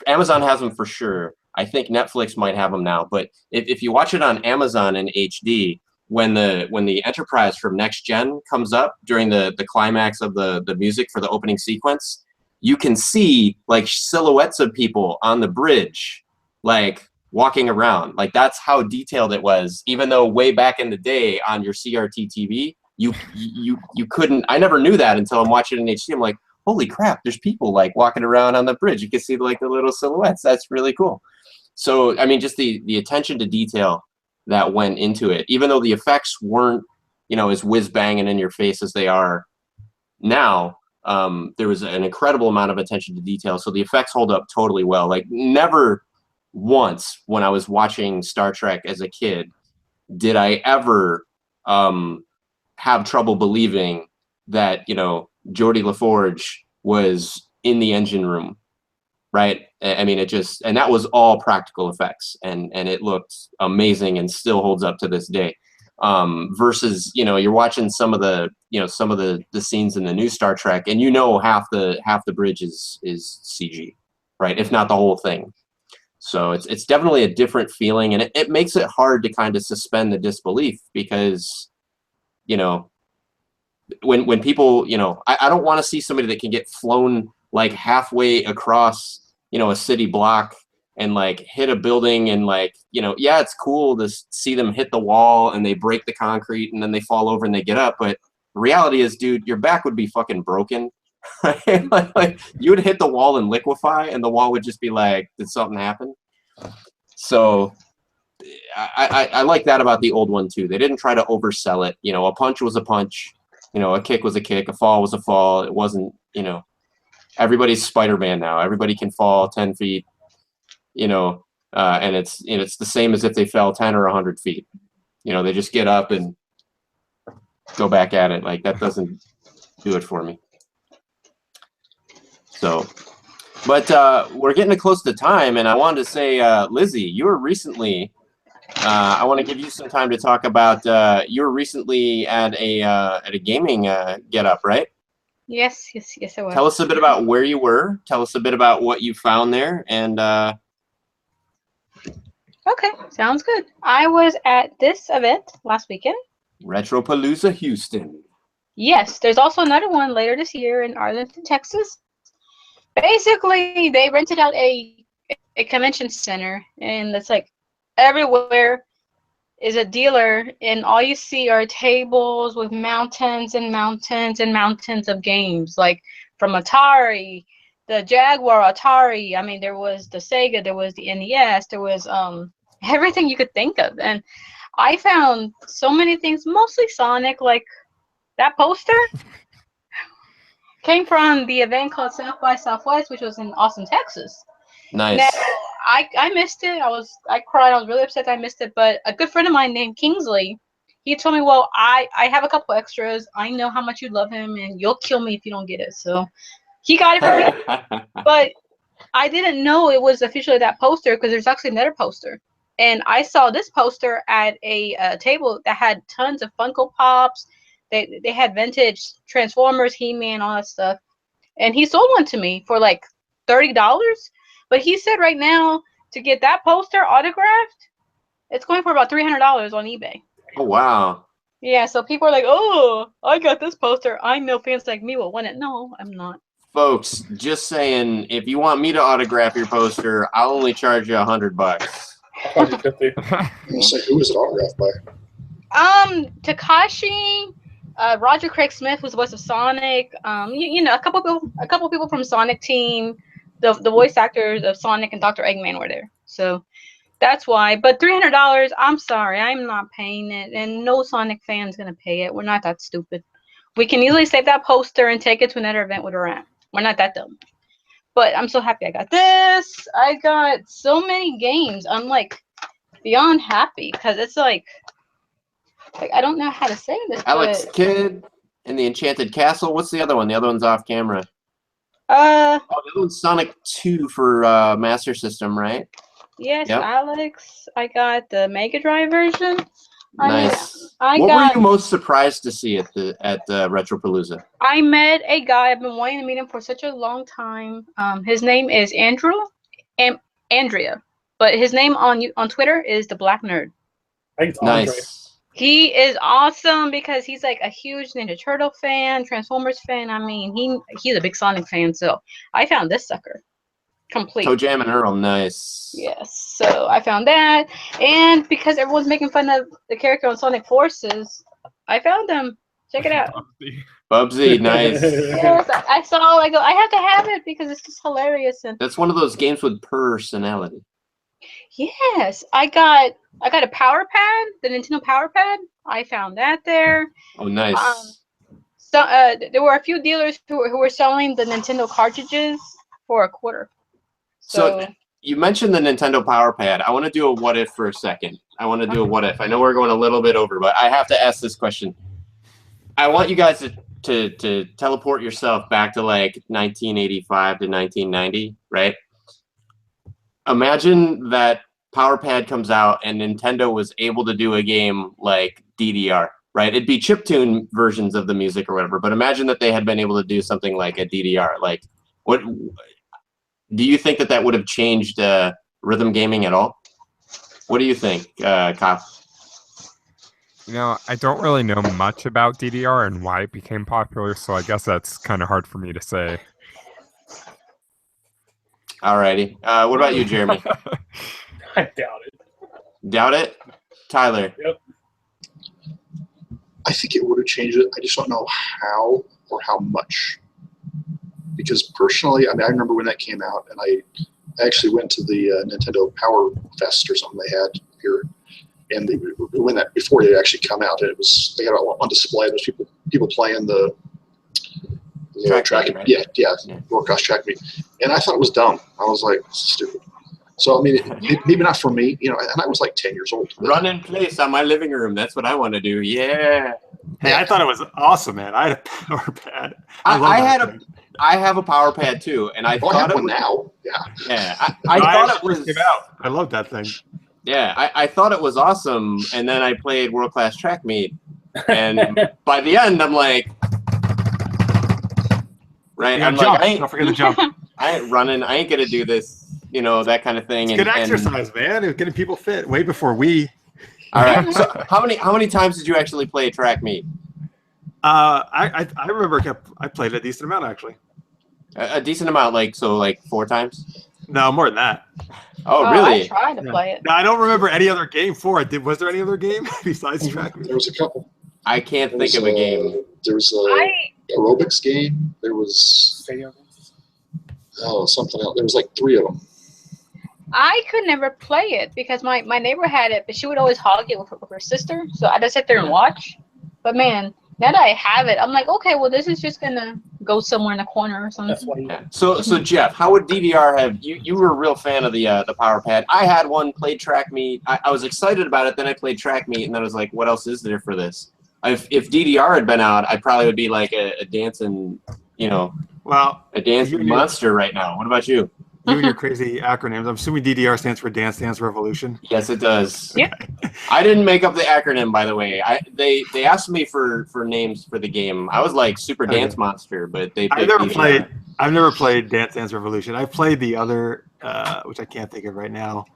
has them for sure. I think Netflix might have them now, but if you watch it on Amazon in HD, when the Enterprise from Next Gen comes up during the climax of the music for the opening sequence, you can see like silhouettes of people on the bridge, like walking around. Like, that's how detailed it was, even though way back in the day on your CRT TV, you couldn't. I never knew that until I'm watching it in HD. I'm like, holy crap, there's people like walking around on the bridge. You can see like the little silhouettes. That's really cool. So I mean, just the attention to detail that went into it, even though the effects weren't, as whiz banging in your face as they are now. There was an incredible amount of attention to detail, so the effects hold up totally well. Like, never once when I was watching Star Trek as a kid did I ever have trouble believing that Geordi LaForge was in the engine room, right? I mean, and that was all practical effects, and it looked amazing and still holds up to this day. Versus, you're watching some of the scenes in the new Star Trek, and half the bridge is CG, right? If not the whole thing. So it's definitely a different feeling, and it makes it hard to kind of suspend the disbelief, because, when people, I don't want to see somebody that can get flown like halfway across, a city block and like hit a building, and like, yeah, it's cool to see them hit the wall and they break the concrete and then they fall over and they get up. But the reality is, dude, your back would be fucking broken. like you would hit the wall and liquefy, and the wall would just be like, did something happen? So I like that about the old one too. They didn't try to oversell it. A punch was a punch, a kick was a kick, a fall was a fall. It wasn't, everybody's Spider-Man now. Everybody can fall 10 feet, and it's the same as if they fell 10 or 100 feet. They just get up and go back at it. Like, that doesn't do it for me. So, but we're getting close to time, and I wanted to say, Lizzie, you were recently, I want to give you some time to talk about, you were recently at a gaming Get Up, right? Yes, I was. Tell us a bit about where you were. Tell us a bit about what you found there, and okay, sounds good. I was at this event last weekend. Retropalooza Houston. Yes, there's also another one later this year in Arlington, Texas. Basically, they rented out a convention center, and it's like everywhere is a dealer, and all you see are tables with mountains and mountains and mountains of games, like from Atari, the Jaguar Atari. I mean, there was the Sega, there was the NES, there was everything you could think of. And I found so many things, mostly Sonic, like that poster came from the event called South by Southwest, which was in Austin, Texas. Nice. Now, I missed it. I cried. I was really upset I missed it. But a good friend of mine named Kingsley, he told me, well, I have a couple extras. I know how much you love him, and you'll kill me if you don't get it. So he got it for me. But I didn't know it was officially that poster, because there's actually another poster. And I saw this poster at a table that had tons of Funko Pops. They had vintage Transformers, He-Man, all that stuff. And he sold one to me for like $30. But he said right now, to get that poster autographed, it's going for about $300 on eBay. Oh, wow. Yeah, so people are like, oh, I got this poster. I know fans like me will want it. No, I'm not. Folks, just saying, if you want me to autograph your poster, I'll only charge you $100. $150. So who was it autographed by? Takashi, Roger Craig Smith, who's the voice of Sonic. You know, a couple people from Sonic Team, the voice actors of Sonic and Dr. Eggman were there. So that's why. But $300, I'm sorry, I'm not paying it, and no Sonic fan's gonna pay it. We're not that stupid. We can easily save that poster and take it to another event with a ramp. We're not that dumb. But I'm so happy I got this. I got so many games. I'm like beyond happy because it's like I don't know how to say this. Alex but, Kidd and the Enchanted Castle. What's the other one? The other one's off camera. Oh, the other one's Sonic 2 for Master System, right? Yes, yep. Alex. I got the Mega Drive version. Nice. What were you most surprised to see at the Retropalooza? I met a guy. I've been wanting to meet him for such a long time. His name is Andrea, but his name on Twitter is the Black Nerd. Nice. He is awesome because he's like a huge Ninja Turtle fan, Transformers fan. I mean, he's a big Sonic fan. So I found this sucker complete. Toe Jam and Earl, nice. Yes, so I found that, and because everyone's making fun of the character on Sonic Forces, I found him. Check it out. Bubsy, nice. Yes, I saw. I go. I have to have it because it's just hilarious. And that's one of those games with personality. Yes, I got a power pad, the Nintendo power pad. I found that there. Oh, nice. So there were a few dealers who were selling the Nintendo cartridges for $0.25. So you mentioned the Nintendo power pad. I want to do a what if for a second. I want to do a what if. I know we're going a little bit over, but I have to ask this question. I want you guys to teleport yourself back to like 1985 to 1990, right? Imagine that power pad comes out and Nintendo was able to do a game like DDR, right? It'd be chiptune versions of the music or whatever, but imagine that they had been able to do something like a DDR. Like, what do you think that would have changed rhythm gaming at all? What do you think, Kyle? You know, I don't really know much about DDR and why it became popular, so I guess that's kind of hard for me to say. Alrighty. What about you, Jeremy? I doubt it. Doubt it? Tyler? Yep. I think it would have changed it. I just don't know how or how much. Because personally, I mean, I remember when that came out, and I actually went to the Nintendo Power Fest or something they had here, and when that before it actually come out, and they had it on display. There's people playing the track meet, right? yeah, World Cross track meet, and I thought it was dumb. I was like, stupid. So I mean, maybe not for me, you know. And I was like 10 years old. Run in place on my living room. That's what I want to do. Yeah. Hey, I thought it was awesome, man. I had a power pad. I have a power pad too, and I thought it was now. Yeah. Yeah. I thought it was. I love that thing. Yeah, I thought it was awesome, and then I played World Class Track Meet, and by the end, I'm like, right? I'm jump. like, Don't forget to jump. I ain't running. I ain't gonna do this, you know, that kind of thing. It's good exercise, man. It was getting people fit way before we. All right. So how many times did you actually play Track Meet? I remember I played a decent amount actually. A decent amount, like 4 times. No, more than that. Oh, really? I tried to play it. No, I don't remember any other game for it. Was there any other game besides Track Meet? There was a couple. I can't think of a game. There was a aerobics game. There was something else. There was like 3 of them. I could never play it because my neighbor had it, but she would always hog it with her sister. So I just sit there and watch. But man, now that I have it, I'm like, okay, well, this is just gonna go somewhere in the corner or something. That's what Yeah. So Jeff, how would DDR have you were a real fan of the power pad? I had one, played Track Meet. I was excited about it. Then I played Track Meet, and then I was like, what else is there for this? If DDR had been out, I probably would be like a dancing, a dancing monster right now. What about you? You and your crazy acronyms. I'm assuming DDR stands for Dance Dance Revolution. Yes, it does. Yeah. I didn't make up the acronym, by the way. They asked me for names for the game. I was like Super Dance Monster, but they picked I've never played Dance Dance Revolution. I've played the other, which I can't think of right now,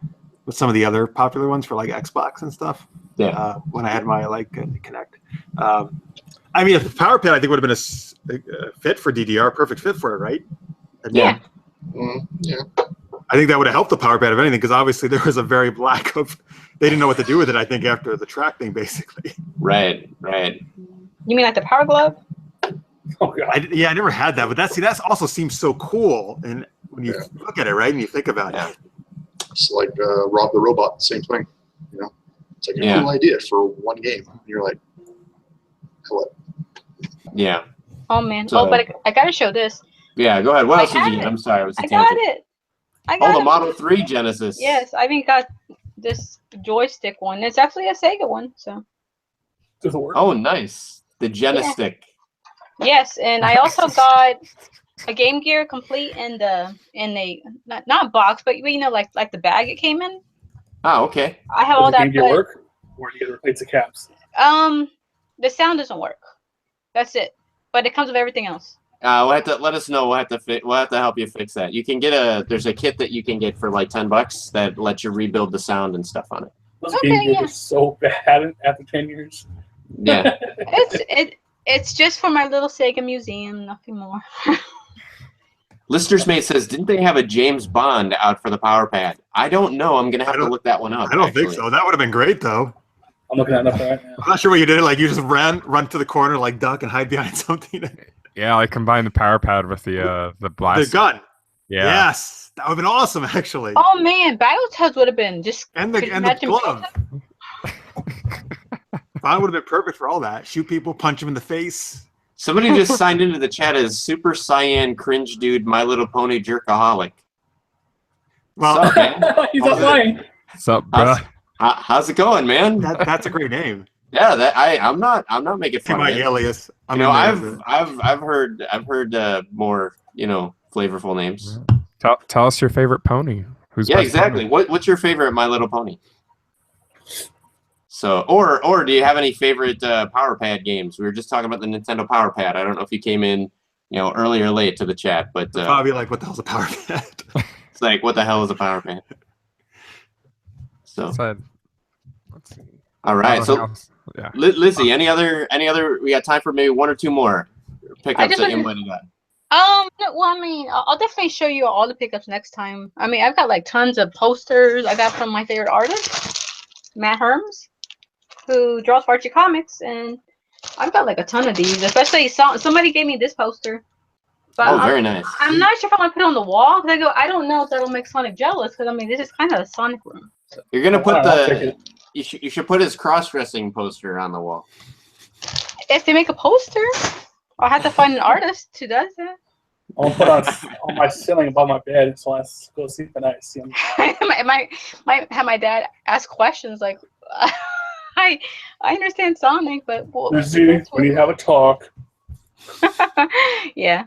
with some of the other popular ones for like Xbox and stuff. Yeah. When I had my Kinect. I mean, the power pad I think would have been a fit for DDR, perfect fit for it, right? Yeah. Yeah. I think that would have helped the power pad, if anything, because obviously there was a very lack of. They didn't know what to do with it. I think after the track thing, basically. Right. You mean like the Power Glove? Oh god. I never had that, but that also seems so cool. And when you look at it, right, and you think about it, it's like Rob the Robot, same thing. You know, it's like a cool idea for one game. And you're like, what? Yeah. Oh man. So, but I gotta show this. Yeah, go ahead. What else did you get? I'm sorry, I was I got it. The Model 3 Genesis. Yes, I even got this joystick one. It's actually a Sega one, so. Does it work? Oh, nice. The Genistick. Yeah. Yes, and I also got a Game Gear complete in a not box, but you know, like the bag it came in. Oh, okay. I have all that. Does the Game Gear work, or do you get to replace the caps? The sound doesn't work. That's it. But it comes with everything else. We'll have to let us know. We'll have to help you fix that. You can get there's a kit that you can get for like $10 that lets you rebuild the sound and stuff on it. Those Game Gears are so bad after 10 years. Yeah. It's just for my little Sega museum, nothing more. Lister's Mate says, didn't they have a James Bond out for the Power Pad? I don't know. I'm gonna have to look that one up. I don't think so. That would have been great though. I'm looking at that right now. I'm not sure what you did. Like you just run to the corner, like duck and hide behind something. Yeah, I combined the Power Pad with the blast. The gun. Yeah. Yes, that would have been awesome, actually. Oh man, Battletoads would have been just. And the glove. That would have been perfect for all that. Shoot people, punch them in the face. Somebody just signed into the chat as Super Cyan Cringe Dude, My Little Pony Jerkaholic. Well, What's up, man? He's offline. What's up, bro? How's it going, man? That's a great name. Yeah, I'm not making fun of it. Alias. You know, I've heard more, you know, flavorful names. Tell us your favorite pony. Who's exactly. Pony? What's your favorite My Little Pony? So, or do you have any favorite Power Pad games? We were just talking about the Nintendo Power Pad. I don't know if you came in, you know, early or late to the chat, but probably like, what the hell's a Power Pad? It's like, what the hell is a Power Pad? So, let's see. All right. So, yeah. Lizzie, any other? We got time for maybe one or two more pickups that you might have got. Well, I mean, I'll definitely show you all the pickups next time. I mean, I've got like tons of posters I got from my favorite artist, Matt Herms, who draws for Archie Comics, and I've got like a ton of these. Especially somebody gave me this poster. But very nice. I'm not sure if I'm gonna put it on the wall because I don't know if that'll make Sonic jealous. Because I mean, this is kind of a Sonic room. So. You're gonna put you should put his cross-dressing poster on the wall. If they make a poster, I'll have to find an artist who does that. I'll put on my ceiling above my bed, so I go sleep at night. See him. might have my dad ask questions like, I understand Sonic, but we have a talk. Yeah.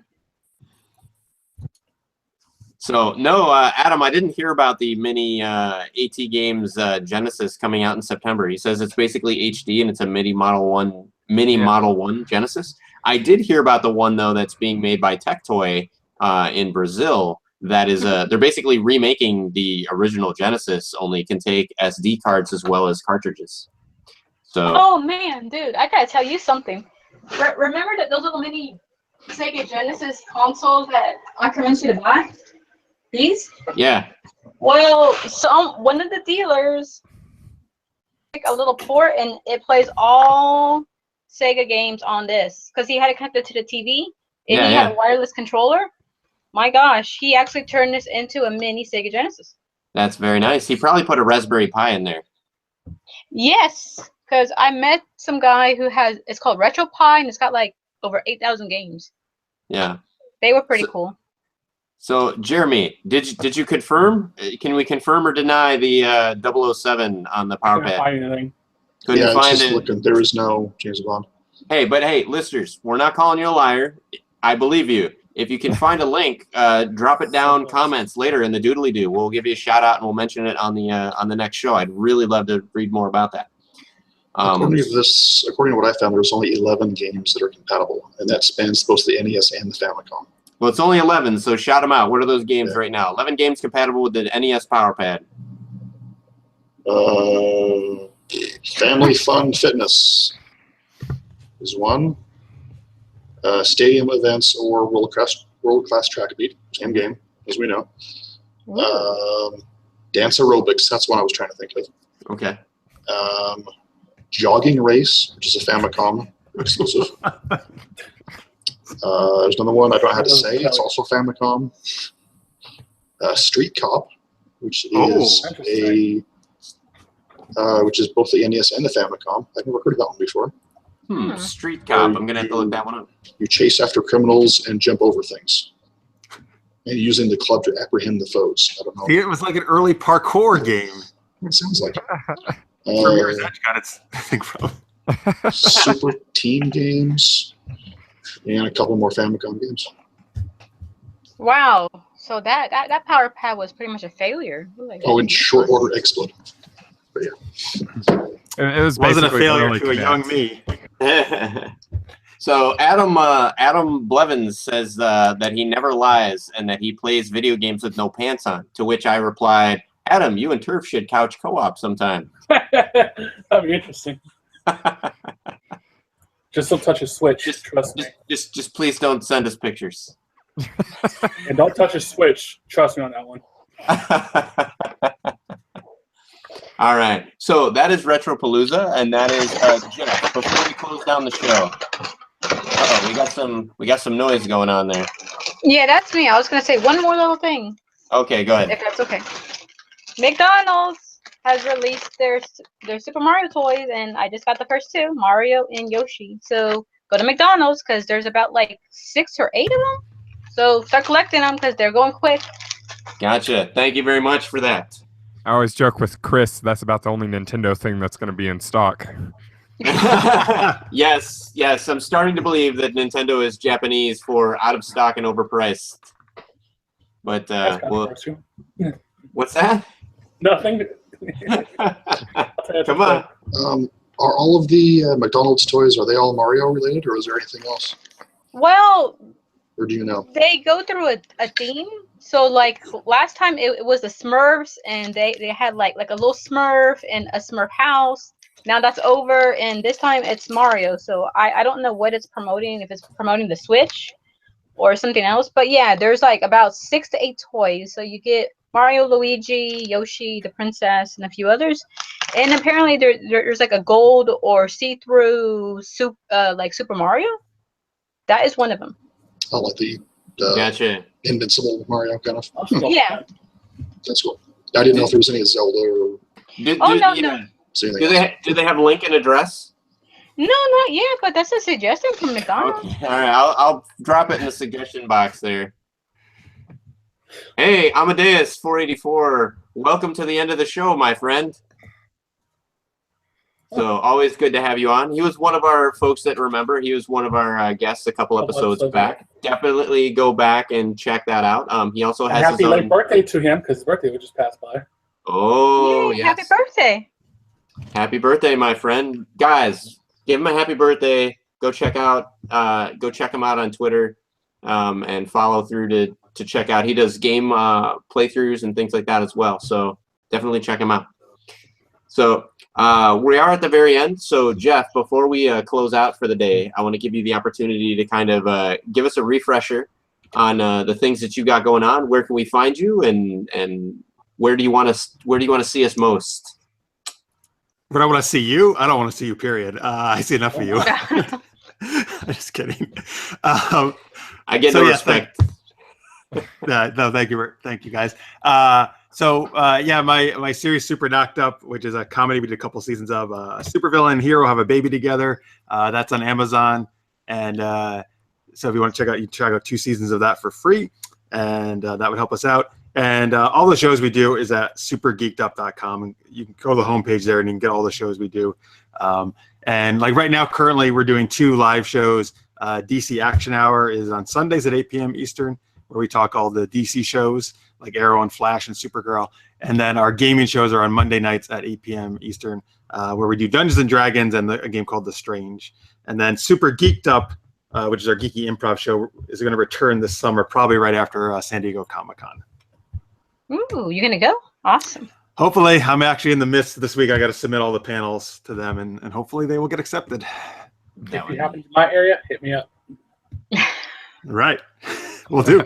So no, Adam, I didn't hear about the mini AT Games Genesis coming out in September. He says it's basically HD and it's a mini Model 1 Genesis. I did hear about the one though that's being made by Tectoy in Brazil. That is they're basically remaking the original Genesis, only can take SD cards as well as cartridges. So. Oh man, dude, I gotta tell you something. Remember those little mini Sega Genesis consoles that I convinced you to buy? These? Yeah. Well, one of the dealers took a little port and it plays all Sega games on this because he had it connected to the TV and he had a wireless controller. My gosh, he actually turned this into a mini Sega Genesis. That's very nice. He probably put a Raspberry Pi in there. Yes, because I met some guy who has, it's called RetroPie and it's got like over 8,000 games. Yeah. They were pretty cool. So, Jeremy, did you confirm? Can we confirm or deny the 007 on the Power Pad? Couldn't find it. Looking, there is no James Bond. Hey, listeners, we're not calling you a liar. I believe you. If you can find a link, drop it down comments later in the doodly doo. We'll give you a shout out and we'll mention it on the next show. I'd really love to read more about that. According to what I found, there's only 11 games that are compatible, and that spans both the NES and the Famicom. Well, it's only 11, so shout them out. What are those games right now? 11 games compatible with the NES Power Pad. Family Fun Fitness is one. Stadium Events or World Class Track Beat, same game, as we know. Dance Aerobics, that's one I was trying to think of. Okay. Jogging Race, which is a Famicom exclusive. There's another one I don't have to say. It's also Famicom. Street Cop, which is which is both the NES and the Famicom. I've never heard of that one before. Street Cop. I'm gonna have to look that one up. You chase after criminals and jump over things, and using the club to apprehend the foes. I don't know. See, it was like an early parkour game. It sounds like. Mirror's Edge got its thing from. Super Team Games, and a couple more Famicom games. Wow. So that power pad was pretty much a failure. In short order, exploded. But yeah. It wasn't a failure to a young me. So Adam Blevins says that he never lies and that he plays video games with no pants on. To which I replied, Adam, you and Turf should couch co-op sometime. That'd be interesting. Just don't touch a Switch. Trust me. Just please don't send us pictures. And don't touch a Switch. Trust me on that one. All right. So that is Retropalooza, and that is Jeff. Before we close down the show, we got some noise going on there. Yeah, that's me. I was gonna say one more little thing. Okay, go ahead. If that's okay. McDonald's has released their Super Mario toys, and I just got the first two, Mario and Yoshi. So go to McDonald's because there's about like 6 or 8 of them. So start collecting them because they're going quick. Gotcha. Thank you very much for that. I always joke with Chris, that's about the only Nintendo thing that's going to be in stock. Yes. I'm starting to believe that Nintendo is Japanese for out of stock and overpriced. But, what's that? Nothing. Come on. Are all of the McDonald's toys, are they all Mario related, or is there anything else? Well, or do you know? They go through a theme. So like last time it was the Smurfs, and they had like a little Smurf and a Smurf house. Now that's over, and this time it's Mario. So I don't know what it's promoting, if it's promoting the Switch or something else. But yeah, there's like about 6 to 8 toys. So you get Mario, Luigi, Yoshi, the princess, and a few others. And apparently there's like a gold or see-through like Super Mario. That is one of them. Oh, like the gotcha. Invincible Mario kind of. Yeah. That's cool. I didn't know if there was any Zelda or. No. Do they have a link and address? No, not yet, but that's a suggestion from McDonald's. Okay. All right, I'll drop it in the suggestion box there. Hey, Amadeus 484, welcome to the end of the show, my friend. So always good to have you on. He was one of our folks that remember. He was one of our guests a couple episodes back. Definitely go back and check that out. He also has happy his own... late birthday to him because his birthday would just pass by. Oh, yay, yes. Happy birthday. Happy birthday, my friend. Guys, give him a happy birthday. Go check him out on Twitter and follow through to check out. He does game playthroughs and things like that as well. So definitely check him out. So we are at the very end. So Jeff, before we close out for the day, I want to give you the opportunity to kind of give us a refresher on the things that you got going on. Where can we find you, and where do you want to see us most? Where I want to see you? I don't want to see you, period. I see enough of you. I'm just kidding. I get no respect. No, thank you guys. My series Super Knocked Up, which is a comedy we did a couple seasons of. Supervillain and hero have a baby together. That's on Amazon, and so if you want to check out, you check out 2 seasons of that for free, and that would help us out. And all the shows we do is at supergeekedup.com, and you can go to the homepage there and you can get all the shows we do. And like right now, currently we're doing 2 live shows. DC Action Hour is on Sundays at 8 p.m. Eastern, where we talk all the DC shows like Arrow and Flash and Supergirl. And then our gaming shows are on Monday nights at 8 p.m. Eastern, where we do Dungeons and Dragons and a game called The Strange. And then Super Geeked Up, which is our geeky improv show, is going to return this summer, probably right after San Diego Comic-Con. Ooh, you're going to go? Awesome. Hopefully. I'm actually in the midst this week. I got to submit all the panels to them, and hopefully they will get accepted. If you happen to my area, hit me up. Right. We'll do.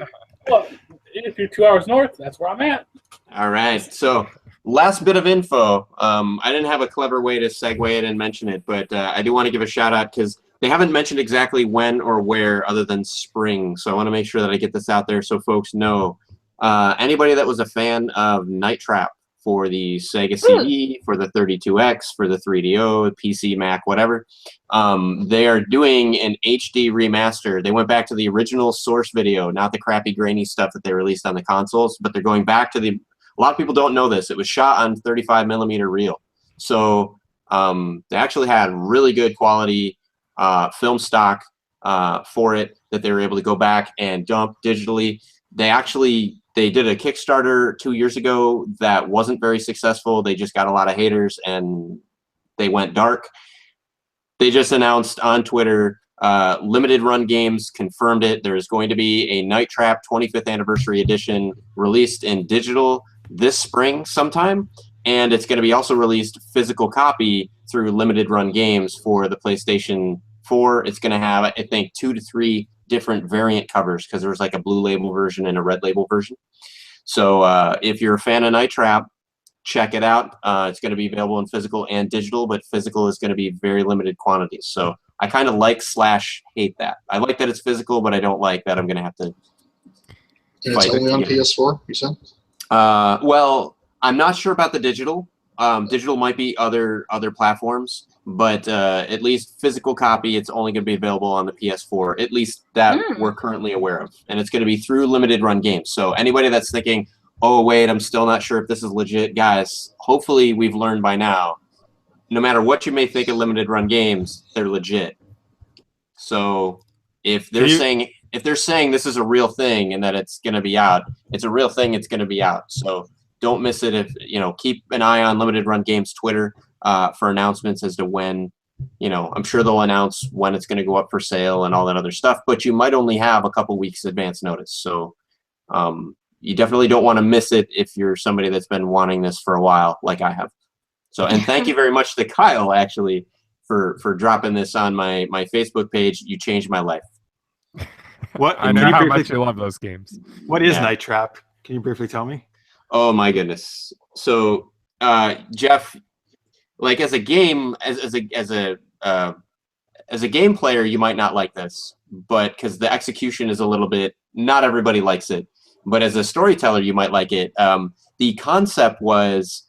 Well, if you're 2 hours north, that's where I'm at. All right. So last bit of info. I didn't have a clever way to segue it and mention it, but I do want to give a shout out because They haven't mentioned exactly when or where other than spring. So I want to make sure that I get this out there so folks know. Anybody that was a fan of Night Trap for the Sega CD, for the 32X, for the 3DO, PC, Mac, whatever, they are doing an HD remaster. They went back to the original source video, not the crappy grainy stuff that they released on the consoles, but they're going back to the... A lot of people don't know this. It was shot on 35mm reel. So they actually had really good quality film stock for it that they were able to go back and dump digitally. They did a Kickstarter 2 years ago that wasn't very successful. They just got a lot of haters and they went dark. They just announced on Twitter, Limited Run Games confirmed it. There's going to be a Night Trap 25th Anniversary Edition released in digital this spring sometime. And it's going to be also released physical copy through Limited Run Games for the PlayStation 4. It's going to have, I think, 2 to 3 different variant covers because there's like a blue label version and a red label version. So if you're a fan of Night Trap, check it out. It's going to be available in physical and digital, but physical is going to be very limited quantities. So I kind of like / hate that. I like that it's physical, but I don't like that I'm going to have to. And it's only on PS4, you said? Well, I'm not sure about the digital. Digital might be other platforms, but at least physical copy, it's only going to be available on the PS4, at least that we're currently aware of. And it's going to be through Limited Run Games. So anybody that's thinking, oh, wait, I'm still not sure if this is legit, guys, hopefully we've learned by now, no matter what you may think of Limited Run Games, they're legit. So if they're saying this is a real thing and that it's going to be out, it's a real thing, it's going to be out. So don't miss it. If keep an eye on Limited Run Games Twitter for announcements as to when. I'm sure they'll announce when it's going to go up for sale and all that other stuff. But you might only have a couple weeks advance notice, so you definitely don't want to miss it if you're somebody that's been wanting this for a while, like I have. So, and thank you very much to Kyle actually for dropping this on my Facebook page. You changed my life. What I know how much you love those games. What is Night Trap? Can you briefly tell me? Oh my goodness. So Jeff, like as a game as a game player, you might not like this, but because the execution is a little bit, not everybody likes it. But as a storyteller, you might like it. The concept was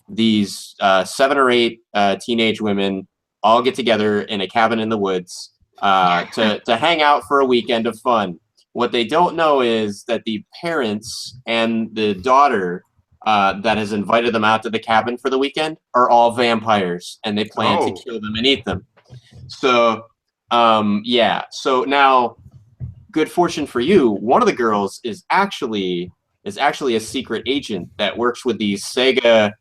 these 7 or 8 teenage women all get together in a cabin in the woods to hang out for a weekend of fun. What they don't know is that the parents and the daughter that has invited them out to the cabin for the weekend are all vampires, and they plan to kill them and eat them. So, yeah. So now, good fortune for you. One of the girls is actually a secret agent that works with the Sega.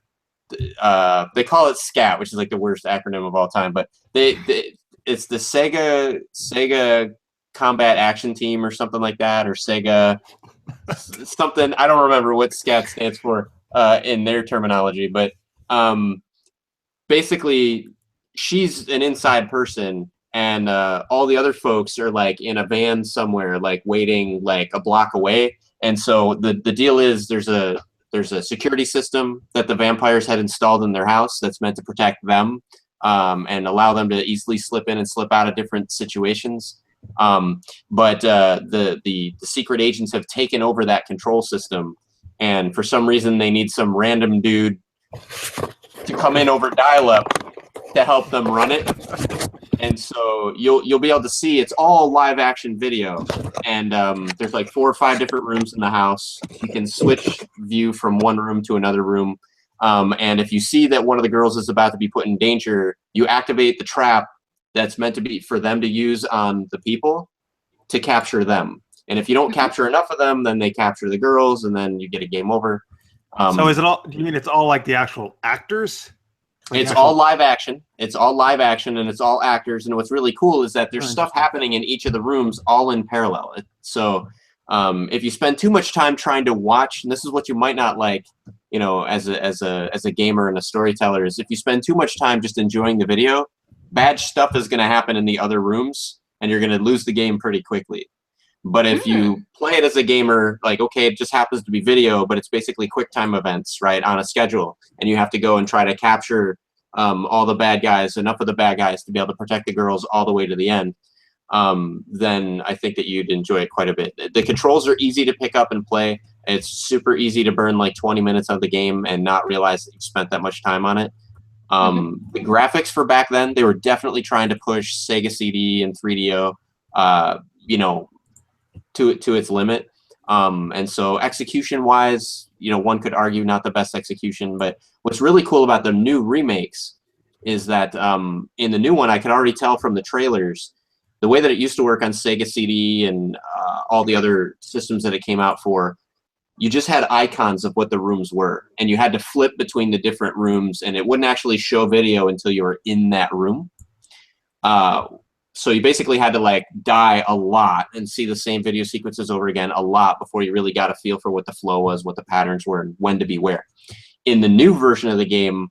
They call it SCAT, which is like the worst acronym of all time, but it's the Sega Combat Action Team or something like that, or Sega something. I don't remember what SCAT stands for in their terminology, but basically she's an inside person, and all the other folks are like in a van somewhere, like waiting like a block away. And so the deal is there's a security system that the vampires had installed in their house that's meant to protect them and allow them to easily slip in and slip out of different situations. But the secret agents have taken over that control system, and for some reason they need some random dude to come in over dial-up to help them run it. And so you'll be able to see it's all live action video, and there's like 4 or 5 different rooms in the house. You can switch view from one room to another room, and if you see that one of the girls is about to be put in danger, you activate the trap that's meant to be for them to use on the people to capture them. And if you don't capture enough of them, then they capture the girls, and then you get a game over. So is it all? Do you mean it's all like the actual actors? It's all live action. It's all live action, and it's all actors. And what's really cool is that there's stuff happening in each of the rooms, all in parallel. So if you spend too much time trying to watch, and this is what you might not like, as a gamer and a storyteller, is if you spend too much time just enjoying the video, bad stuff is going to happen in the other rooms, and you're going to lose the game pretty quickly. But if you play it as a gamer, like, okay, it just happens to be video, but it's basically quick time events, right, on a schedule, and you have to go and try to capture all the bad guys, enough of the bad guys to be able to protect the girls all the way to the end, then I think that you'd enjoy it quite a bit. The controls are easy to pick up and play. It's super easy to burn like 20 minutes of the game and not realize that you've spent that much time on it. The graphics for back then, they were definitely trying to push Sega CD and 3DO, you know, to its limit. And so execution-wise, you know, one could argue not the best execution, but what's really cool about the new remakes is that in the new one, I could already tell from the trailers, the way that it used to work on Sega CD and all the other systems that it came out for, you just had icons of what the rooms were, and you had to flip between the different rooms, and it wouldn't actually show video until you were in that room. So you basically had to like die a lot and see the same video sequences over again a lot before you really got a feel for what the flow was, what the patterns were, and when to be where. In the new version of the game,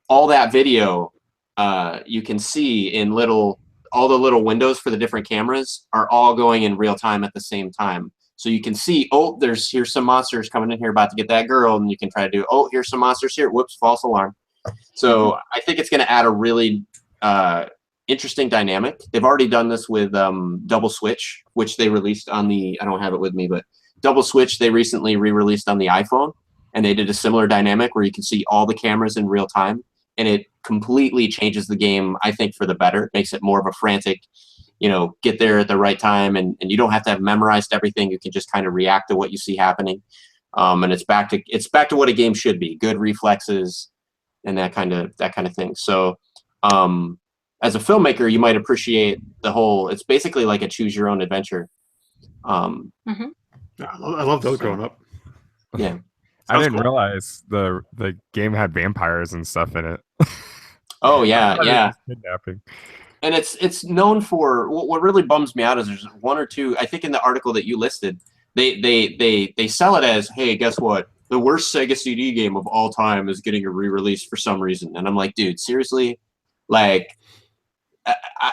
all that video you can see in all the little windows for the different cameras are all going in real time at the same time. So you can see, oh, here's some monsters coming in here about to get that girl, and you can try to do, oh, here's some monsters here. Whoops, false alarm. So I think it's going to add a really interesting dynamic. They've already done this with Double Switch, which they released on the, I don't have it with me, but Double Switch they recently re-released on the iPhone, and they did a similar dynamic where you can see all the cameras in real time, and it completely changes the game, I think, for the better. It makes it more of a frantic, you know, get there at the right time, and you don't have to have memorized everything. You can just kind of react to what you see happening, and it's back to what a game should be: good reflexes and that kind of thing. So, as a filmmaker, you might appreciate the whole. It's basically like a choose your own adventure. I love those growing up. Yeah, I didn't realize the game had vampires and stuff in it. Oh yeah. Kidnapping. And it's known for what really bums me out is there's one or two. I think in the article that you listed, they sell it as, hey, guess what? The worst Sega CD game of all time is getting a re-release for some reason. And I'm like, dude, seriously? Like,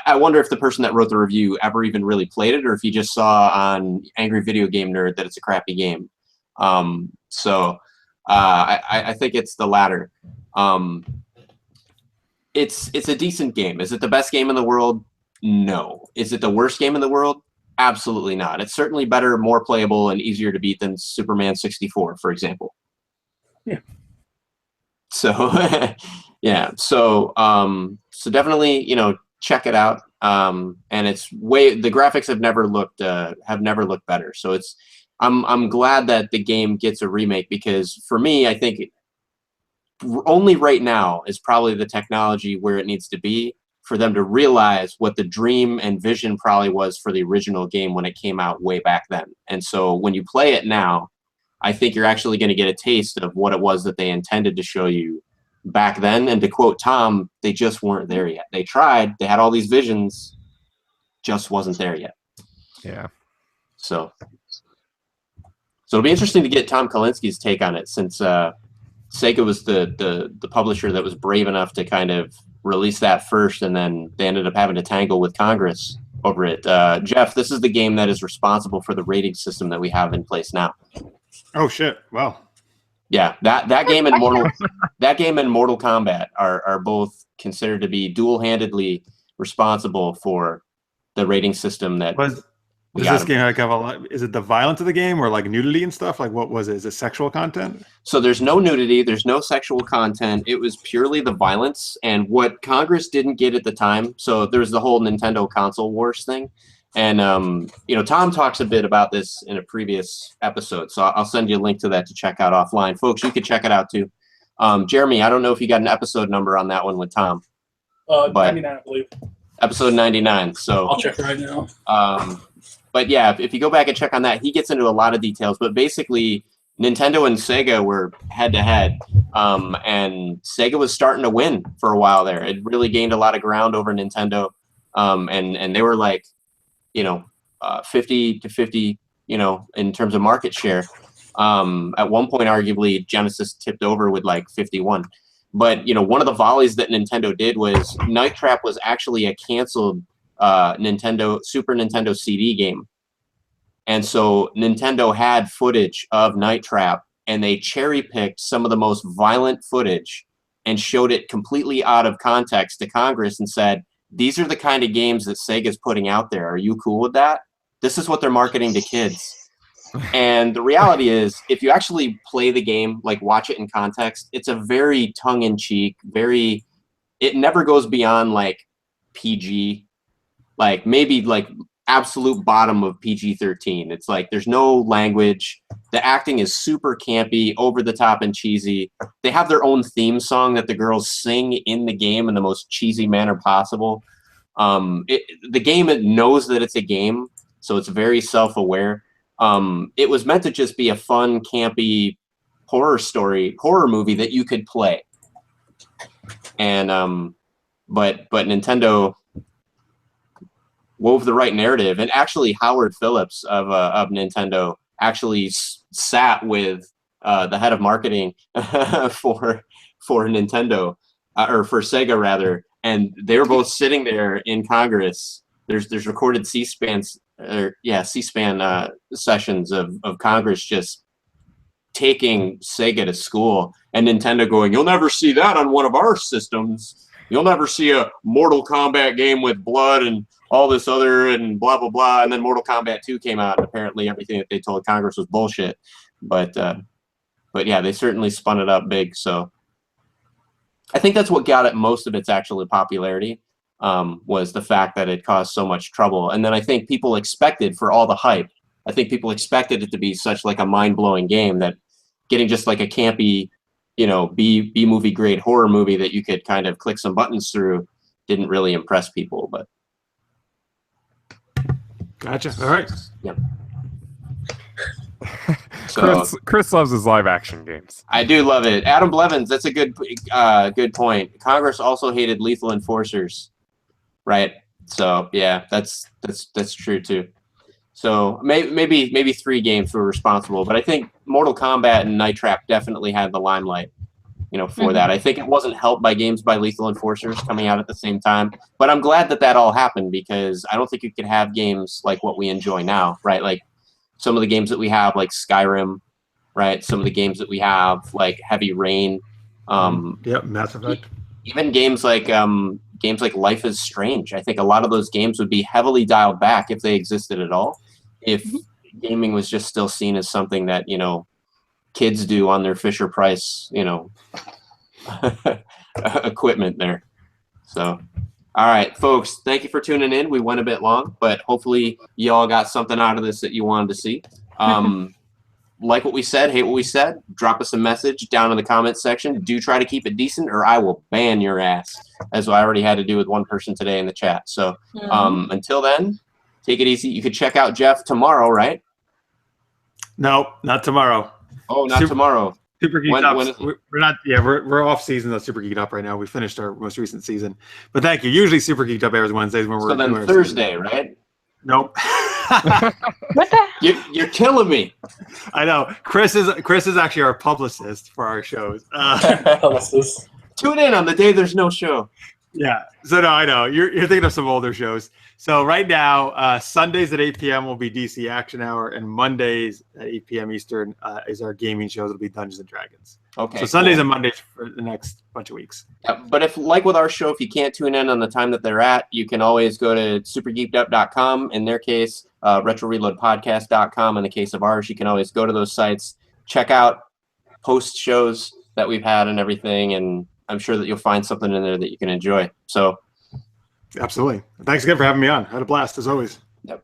I wonder if the person that wrote the review ever even really played it, or if he just saw on Angry Video Game Nerd that it's a crappy game. So I think it's the latter. It's a decent game. Is it the best game in the world? No. Is it the worst game in the world? Absolutely not. It's certainly better, more playable, and easier to beat than Superman 64, for example. Yeah. So, yeah. So definitely, you know, check it out. And the graphics have never looked better. So I'm glad that the game gets a remake, because for me, I think only right now is probably the technology where it needs to be for them to realize what the dream and vision probably was for the original game when it came out way back then. And so when you play it now, I think you're actually going to get a taste of what it was that they intended to show you back then. And to quote Tom, they just weren't there yet. They tried, they had all these visions, just wasn't there yet. Yeah. So it'll be interesting to get Tom Kalinski's take on it, since Sega was the publisher that was brave enough to kind of release that first, and then they ended up having to tangle with Congress over it. Jeff, this is the game that is responsible for the rating system that we have in place now. Oh shit! Wow. Yeah, that game and Mortal Kombat are both considered to be dual-handedly responsible for the rating system that. Does this game like have a lot? Is it the violence of the game, or like nudity and stuff? Like, what was it? Is it sexual content? So there's no nudity, there's no sexual content. It was purely the violence, and what Congress didn't get at the time. So there's the whole Nintendo console wars thing, and you know, Tom talks a bit about this in a previous episode. So I'll send you a link to that to check out offline, folks. You could check it out too. Jeremy, I don't know if you got an episode number on that one with Tom. 99, I believe. Episode 99. So I'll check right now. But yeah, if you go back and check on that, he gets into a lot of details. But basically, Nintendo and Sega were head-to-head, and Sega was starting to win for a while there. It really gained a lot of ground over Nintendo, and they were like, you know, 50 to 50, you know, in terms of market share. At one point, arguably, Genesis tipped over with like 51. But you know, one of the volleys that Nintendo did was Night Trap was actually a canceled Super Nintendo CD game, and so Nintendo had footage of Night Trap, and they cherry picked some of the most violent footage and showed it completely out of context to Congress and said, these are the kind of games that Sega's putting out there. Are you cool with that? This is what they're marketing to kids. And the reality is, if you actually play the game, like watch it in context, it's a very tongue-in-cheek, it never goes beyond like PG, like maybe like absolute bottom of PG-13. It's like there's no language. The acting is super campy, over the top and cheesy. They have their own theme song that the girls sing in the game in the most cheesy manner possible. The game knows that it's a game, so it's very self-aware. It was meant to just be a fun, campy horror movie that you could play. And but Nintendo wove the right narrative, and actually Howard Phillips of Nintendo actually sat with the head of marketing for Nintendo, or for Sega rather, and they were both sitting there in Congress. There's recorded C-SPAN sessions of Congress just taking Sega to school, and Nintendo going, "You'll never see that on one of our systems. You'll never see a Mortal Kombat game with blood and all this other and blah, blah, blah." And then Mortal Kombat 2 came out, and apparently everything that they told Congress was bullshit. But yeah, they certainly spun it up big. So I think that's what got it most of its actual popularity, was the fact that it caused so much trouble. And then I think people expected, for all the hype, I think people expected it to be such like a mind-blowing game that getting just like a campy, B-movie grade horror movie that you could kind of click some buttons through didn't really impress people. But gotcha. All right. Yep. So, Chris loves his live action games. I do love it. Adam Blevins, that's a good point. Congress also hated Lethal Enforcers, right? So yeah, that's true too. So maybe 3 games were responsible, but I think Mortal Kombat and Night Trap definitely had the limelight, for that. I think it wasn't helped by games by Lethal Enforcers coming out at the same time, but I'm glad that all happened, because I don't think you could have games like what we enjoy now, right? Like some of the games that we have, like Skyrim, right? Some of the games that we have, like Heavy Rain. Mass Effect. Even games like Life is Strange. I think a lot of those games would be heavily dialed back if they existed at all. If gaming was just still seen as something that, kids do on their Fisher-Price, equipment there. So, all right, folks, thank you for tuning in. We went a bit long, but hopefully you all got something out of this that you wanted to see. Like what we said, hate what we said, drop us a message down in the comments section. Do try to keep it decent, or I will ban your ass, as I already had to do with one person today in the chat. So until then, take it easy. You could check out Jeff tomorrow, right? No, not tomorrow. Oh, not tomorrow. Super Geeked Up. We're not. Yeah, we're off season of Super Geeked Up right now. We finished our most recent season, but thank you. Usually Super Geeked Up airs Wednesdays when we're. So then Thursday, right? Nope. What the? You're killing me. I know. Chris is actually our publicist for our shows. Tune in on the day there's no show. Yeah. So no, I know you're thinking of some older shows. So right now, Sundays at 8 p.m. will be DC Action Hour, and Mondays at 8 p.m. Eastern is our gaming shows. It'll be Dungeons and Dragons. Okay. So Sundays and Mondays for the next bunch of weeks. Yeah, but if, like with our show, if you can't tune in on the time that they're at, you can always go to supergeekedup.com. In their case, retroreloadpodcast.com. In the case of ours, you can always go to those sites, check out post shows that we've had and everything, and I'm sure that you'll find something in there that you can enjoy. So, absolutely. Thanks again for having me on. I had a blast, as always. Yep.